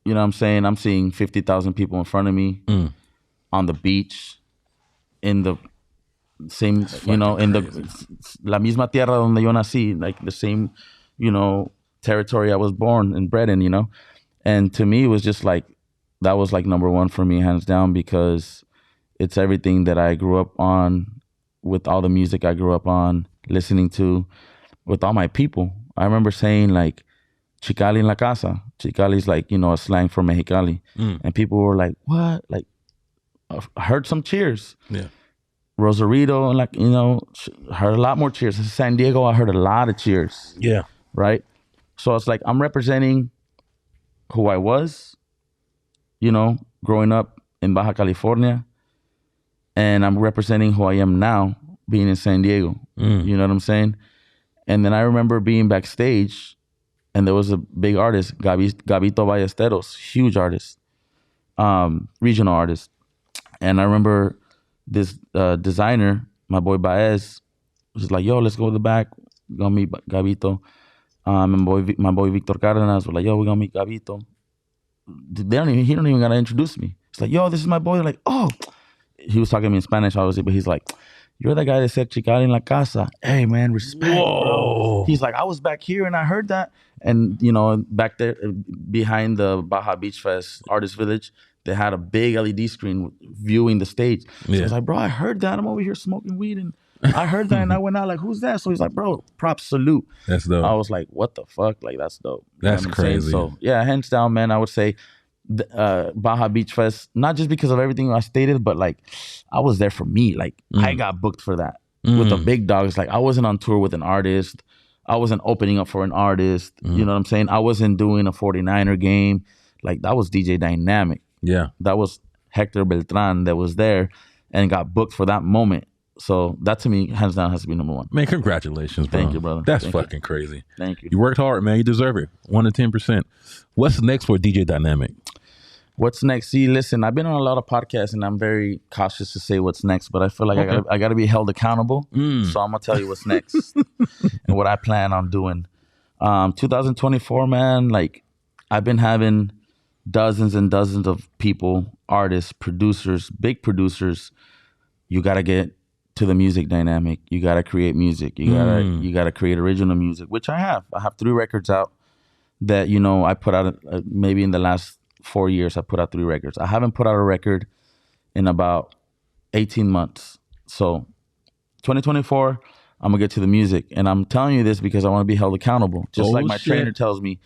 Speaker 2: You know what I'm saying? I'm seeing 50,000 people in front of me on the beach, in the same, you know, in la misma tierra donde yo nací, like the same, you know, territory I was born and bred in, you know? And to me, it was just like, that was like number 1 for me, hands down, because it's everything that I grew up on, with all the music I grew up on, listening to, with all my people. I remember saying like, Chicali en la casa. Chicali is like, you know, a slang for Mexicali. And people were like, what? Like, I heard some cheers.
Speaker 1: Yeah.
Speaker 2: Rosarito, and like, you know, heard a lot more cheers. In San Diego, I heard a lot of cheers.
Speaker 1: Yeah.
Speaker 2: Right? So it's like, I'm representing who I was, you know, growing up in Baja California. And I'm representing who I am now, being in San Diego. You know what I'm saying? And then I remember being backstage, and there was a big artist, Gabito Ballesteros, huge artist, regional artist. And I remember this designer, my boy Baez, was like, yo, let's go to the back. We're going to meet Gabito. My boy Victor Cardenas was like, yo, we're going to meet Gabito. He don't even got to introduce me. It's like, yo, this is my boy. They're like, oh. He was talking to me in Spanish, obviously, but he's like, you're the guy that said Chicali en la casa. Hey, man, respect, bro.
Speaker 1: Whoa.
Speaker 2: He's like, I was back here and I heard that. And, you know, back there behind the Baja Beach Fest Artist Village, they had a big LED screen viewing the stage. So I was like, bro, I heard that. I'm over here smoking weed and I heard that and I went out like, who's that? So he's like, bro, props, salute.
Speaker 1: That's dope.
Speaker 2: I was like, what the fuck? Like, that's dope. You
Speaker 1: That's
Speaker 2: know what I'm saying?
Speaker 1: crazy.
Speaker 2: So yeah, hands down, man, I would say Baja Beach Fest, not just because of everything I stated, but like I was there for me. Like I got booked for that with the big dogs. Like I wasn't on tour with an artist. I wasn't opening up for an artist. You know what I'm saying? I wasn't doing a 49er game. Like that was DJ Dynamiq.
Speaker 1: Yeah.
Speaker 2: That was Hector Beltran that was there and got booked for that moment. So that to me, hands down, has to be number one.
Speaker 1: Man, congratulations, bro.
Speaker 2: Thank you, brother.
Speaker 1: That's
Speaker 2: Thank
Speaker 1: fucking crazy.
Speaker 2: Thank you.
Speaker 1: You worked hard, man. You deserve it. 1 to 10%. What's next for DJ Dynamiq?
Speaker 2: What's next? See, listen, I've been on a lot of podcasts and I'm very cautious to say what's next, but I feel like I gotta be held accountable. So I'm gonna tell you what's next and what I plan on doing. 2024, man, like I've been having dozens and dozens of people, artists, producers, big producers. You gotta get to the music Dynamiq. You gotta create music. You gotta create original music, which I have. I have 3 records out that, you know, I put out maybe in the last 4 years. I put out 3 records. I haven't put out a record in about 18 months. So 2024, I'm gonna get to the music, and I'm telling you this because I want to be held accountable. Just like my trainer tells me,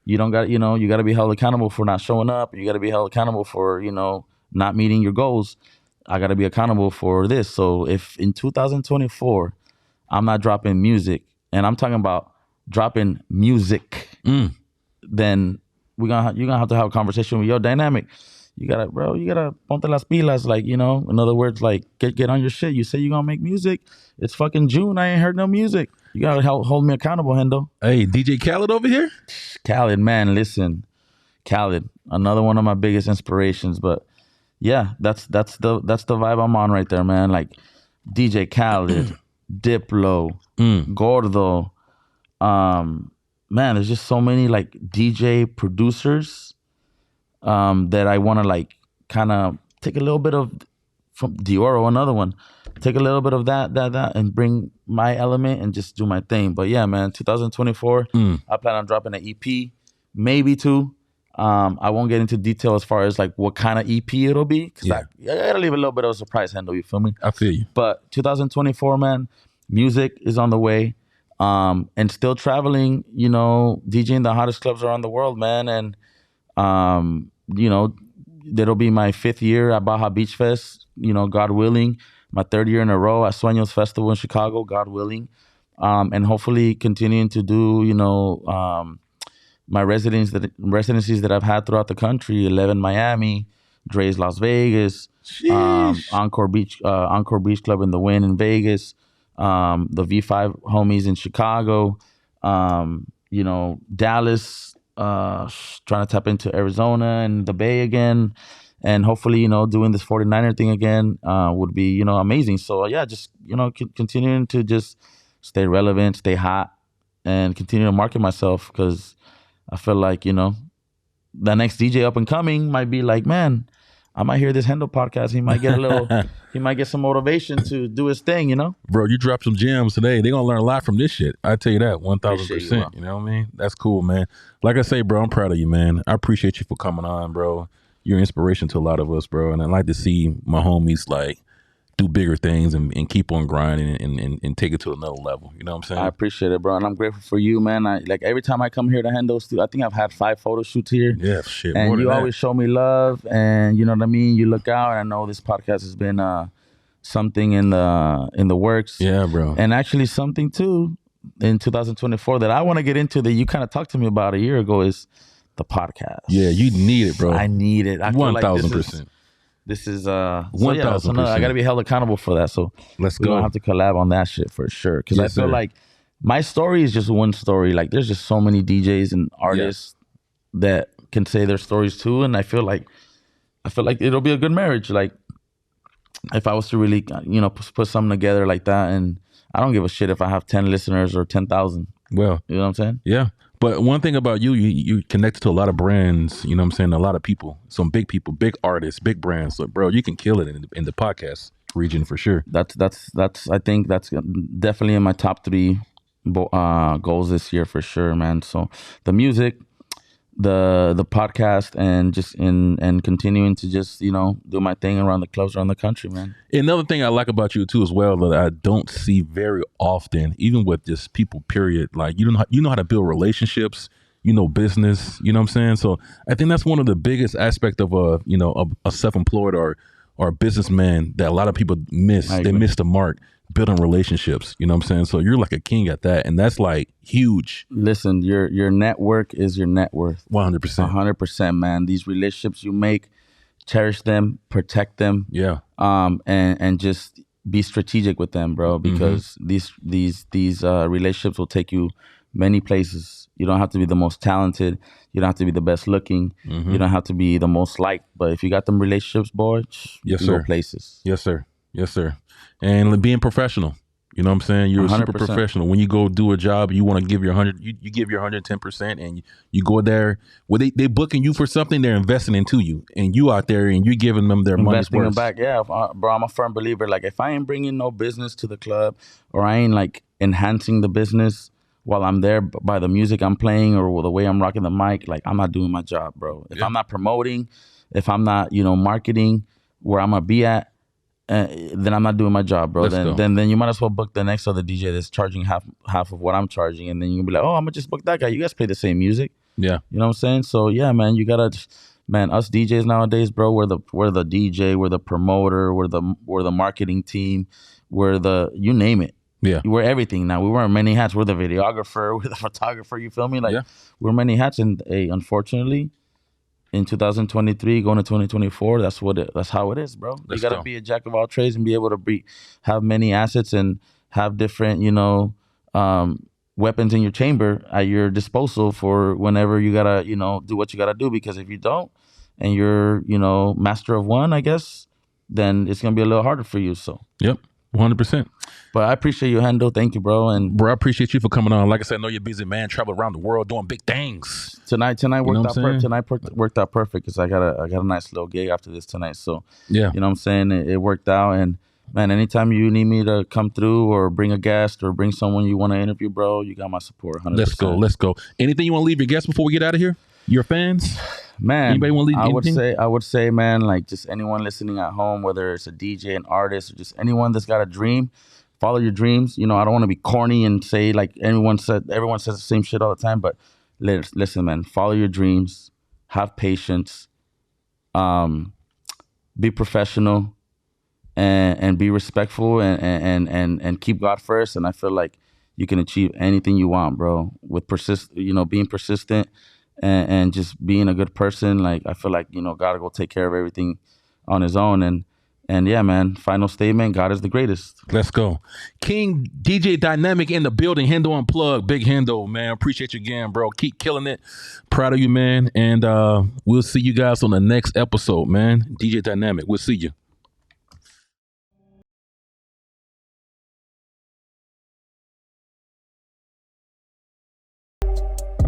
Speaker 2: you don't got, you know, you got to be held accountable for not showing up. You got to be held accountable for, you know, not meeting your goals. I got to be accountable for this. So if in 2024 I'm not dropping music, and I'm talking about dropping music, then you're gonna have to have a conversation with your Dynamiq. You gotta ponte las pilas, like, you know, in other words, like get on your shit. You say you're gonna make music. It's fucking June. I ain't heard no music. You gotta hold me accountable, Hendo.
Speaker 1: Hey, DJ Khaled over here?
Speaker 2: Khaled, man, listen. Khaled, another one of my biggest inspirations. But yeah, that's the vibe I'm on right there, man. Like DJ Khaled, Diplo, Gordo. Man, there's just so many like DJ producers that I want to like kind of take a little bit of from Dioro, another one. Take a little bit of that, and bring my element and just do my thing. But yeah, man, 2024, I plan on dropping an EP, maybe 2. I won't get into detail as far as like what kind of EP it'll be, because I gotta leave a little bit of a surprise, Hendo. You feel me? I
Speaker 1: feel you.
Speaker 2: But 2024, man, music is on the way. And still traveling, you know, DJing the hottest clubs around the world, man. And, you know, that'll be my 5th year at Baja Beach Fest, you know, God willing, my 3rd year in a row at Sueños Festival in Chicago, God willing. And hopefully continuing to do, you know, my residencies that I've had throughout the country, 11 Miami, Dre's Las Vegas, Encore Beach Club in the Wynn in Vegas, the V5 homies in Chicago, you know, Dallas, trying to tap into Arizona and the Bay again. And hopefully, you know, doing this 49er thing again would be, you know, amazing. So yeah, just, you know, continuing to just stay relevant, stay hot, and continue to market myself, because I feel like, you know, the next DJ up and coming might be like, man, I might hear this Hendo podcast. He might get a little, he might get some motivation to do his thing, you know?
Speaker 1: Bro, you dropped some gems today. They're going to learn a lot from this shit. I tell you that, 1,000%. You know what I mean? That's cool, man. Like I say, bro, I'm proud of you, man. I appreciate you for coming on, bro. You're an inspiration to a lot of us, bro. And I like to see my homies, like, do bigger things and keep on grinding and take it to another level. You know what I'm saying?
Speaker 2: I appreciate it, bro. And I'm grateful for you, man. Like every time I come here to Hendo, I think I've had 5 photo shoots here.
Speaker 1: Yeah, shit.
Speaker 2: And you always show me love, and you know what I mean? You look out, and I know this podcast has been something in the works.
Speaker 1: Yeah, bro.
Speaker 2: And actually something too in 2024 that I want to get into that you kind of talked to me about a year ago is the podcast.
Speaker 1: Yeah, you need it, bro.
Speaker 2: I need it.
Speaker 1: 1,000%.
Speaker 2: This is
Speaker 1: 1,000%.
Speaker 2: I got to be held accountable for that. So
Speaker 1: let's
Speaker 2: go.
Speaker 1: We're
Speaker 2: gonna have to collab on that shit for sure. Because I feel like my story is just one story. Like there's just so many DJs and artists that can say their stories too, and I feel like it'll be a good marriage. Like if I was to really, you know, put something together like that, and I don't give a shit if I have 10 listeners or 10,000.
Speaker 1: Well,
Speaker 2: you know what I'm saying?
Speaker 1: Yeah. But one thing about you connected to a lot of brands, you know what I'm saying? A lot of people, some big people, big artists, big brands. So, bro, you can kill it in the podcast. region for sure.
Speaker 2: That's I think that's definitely in my top three goals this year for sure, man. So the music, the podcast, and just and continuing to just do my thing around the clubs around the country, man.
Speaker 1: Another thing I like about you too as well that I don't see very often, even with just people, period. Like you know how to build relationships, business. You know what I'm saying? So I think that's one of the biggest aspect of a self-employed or a businessman that a lot of people miss. They miss the mark building relationships. You know what I'm saying? So you're like a king at that, and that's like huge.
Speaker 2: Listen, your network is your net worth.
Speaker 1: 100%.
Speaker 2: 100%, man. These relationships you make, cherish them, protect them.
Speaker 1: Yeah.
Speaker 2: And just be strategic with them, bro, because these relationships will take you many places. You don't have to be the most talented. You don't have to be the best looking. You don't have to be the most liked. But if you got them relationships, boy, you can go places.
Speaker 1: Yes, sir. Yes, sir. And being professional. You know what I'm saying? You're 100%. Super professional. When you go do a job, you want to give your 100. You give your 110%, and you go there. Well, they booking you for something. They're investing into you, and you out there, and you're giving them their money's worth.
Speaker 2: Investing them back, yeah, bro. I'm a firm believer. Like, if I ain't bringing no business to the club, or I ain't like enhancing the business while I'm there by the music I'm playing or the way I'm rocking the mic, like, I'm not doing my job, bro. If I'm not promoting, if I'm not marketing where I'm gonna be at, then I'm not doing my job, bro. Then you might as well book the next other DJ that's charging half of what I'm charging, and then you can be like, oh, I'm gonna just book that guy. You guys play the same music.
Speaker 1: Yeah,
Speaker 2: you know what I'm saying? So yeah, man, you gotta, man, us DJs nowadays, bro, we're the DJ, we're the promoter, we're the marketing team, we're the, you name it.
Speaker 1: Yeah,
Speaker 2: we're everything now. We wear many hats. We're the videographer, we're the photographer. You feel me? Like, we're many hats, and hey, unfortunately, in 2023, going to 2024, that's how it is, bro. You gotta be a jack of all trades and be able to have many assets and have different, weapons in your chamber at your disposal for whenever you gotta, do what you gotta do. Because if you don't, and you're, master of one, I guess, then it's gonna be a little harder for you. So.
Speaker 1: Yep. 100%.
Speaker 2: But I appreciate you, Hendo. Thank you, bro. And
Speaker 1: bro, I appreciate you for coming on. Like I said, I know you're a busy man, travel around the world doing big things.
Speaker 2: Tonight worked out perfect because I got a nice little gig after this tonight. So
Speaker 1: yeah,
Speaker 2: you know what I'm saying? It worked out. And man, anytime you need me to come through or bring a guest or bring someone you want to interview, bro, you got my support. 100%.
Speaker 1: Let's go. Anything you want to leave your guests before we get out of here? Your fans?
Speaker 2: Man,
Speaker 1: anybody want to leave anything?
Speaker 2: I would say, man, like, just anyone listening at home, whether it's a DJ, an artist, or just anyone that's got a dream, follow your dreams. I don't want to be corny and say like everyone says the same shit all the time, but listen, man, follow your dreams, have patience, be professional, and be respectful, and keep God first. And I feel like you can achieve anything you want, bro, with being persistent. And just being a good person. Like, I feel like, God will take care of everything on his own. And yeah, man, final statement, God is the greatest.
Speaker 1: Let's go. King DJ Dynamiq in the building. Hendo Unplugged. Big Hendo, man. Appreciate you again, bro. Keep killing it. Proud of you, man. And we'll see you guys on the next episode, man. DJ Dynamiq. We'll see you.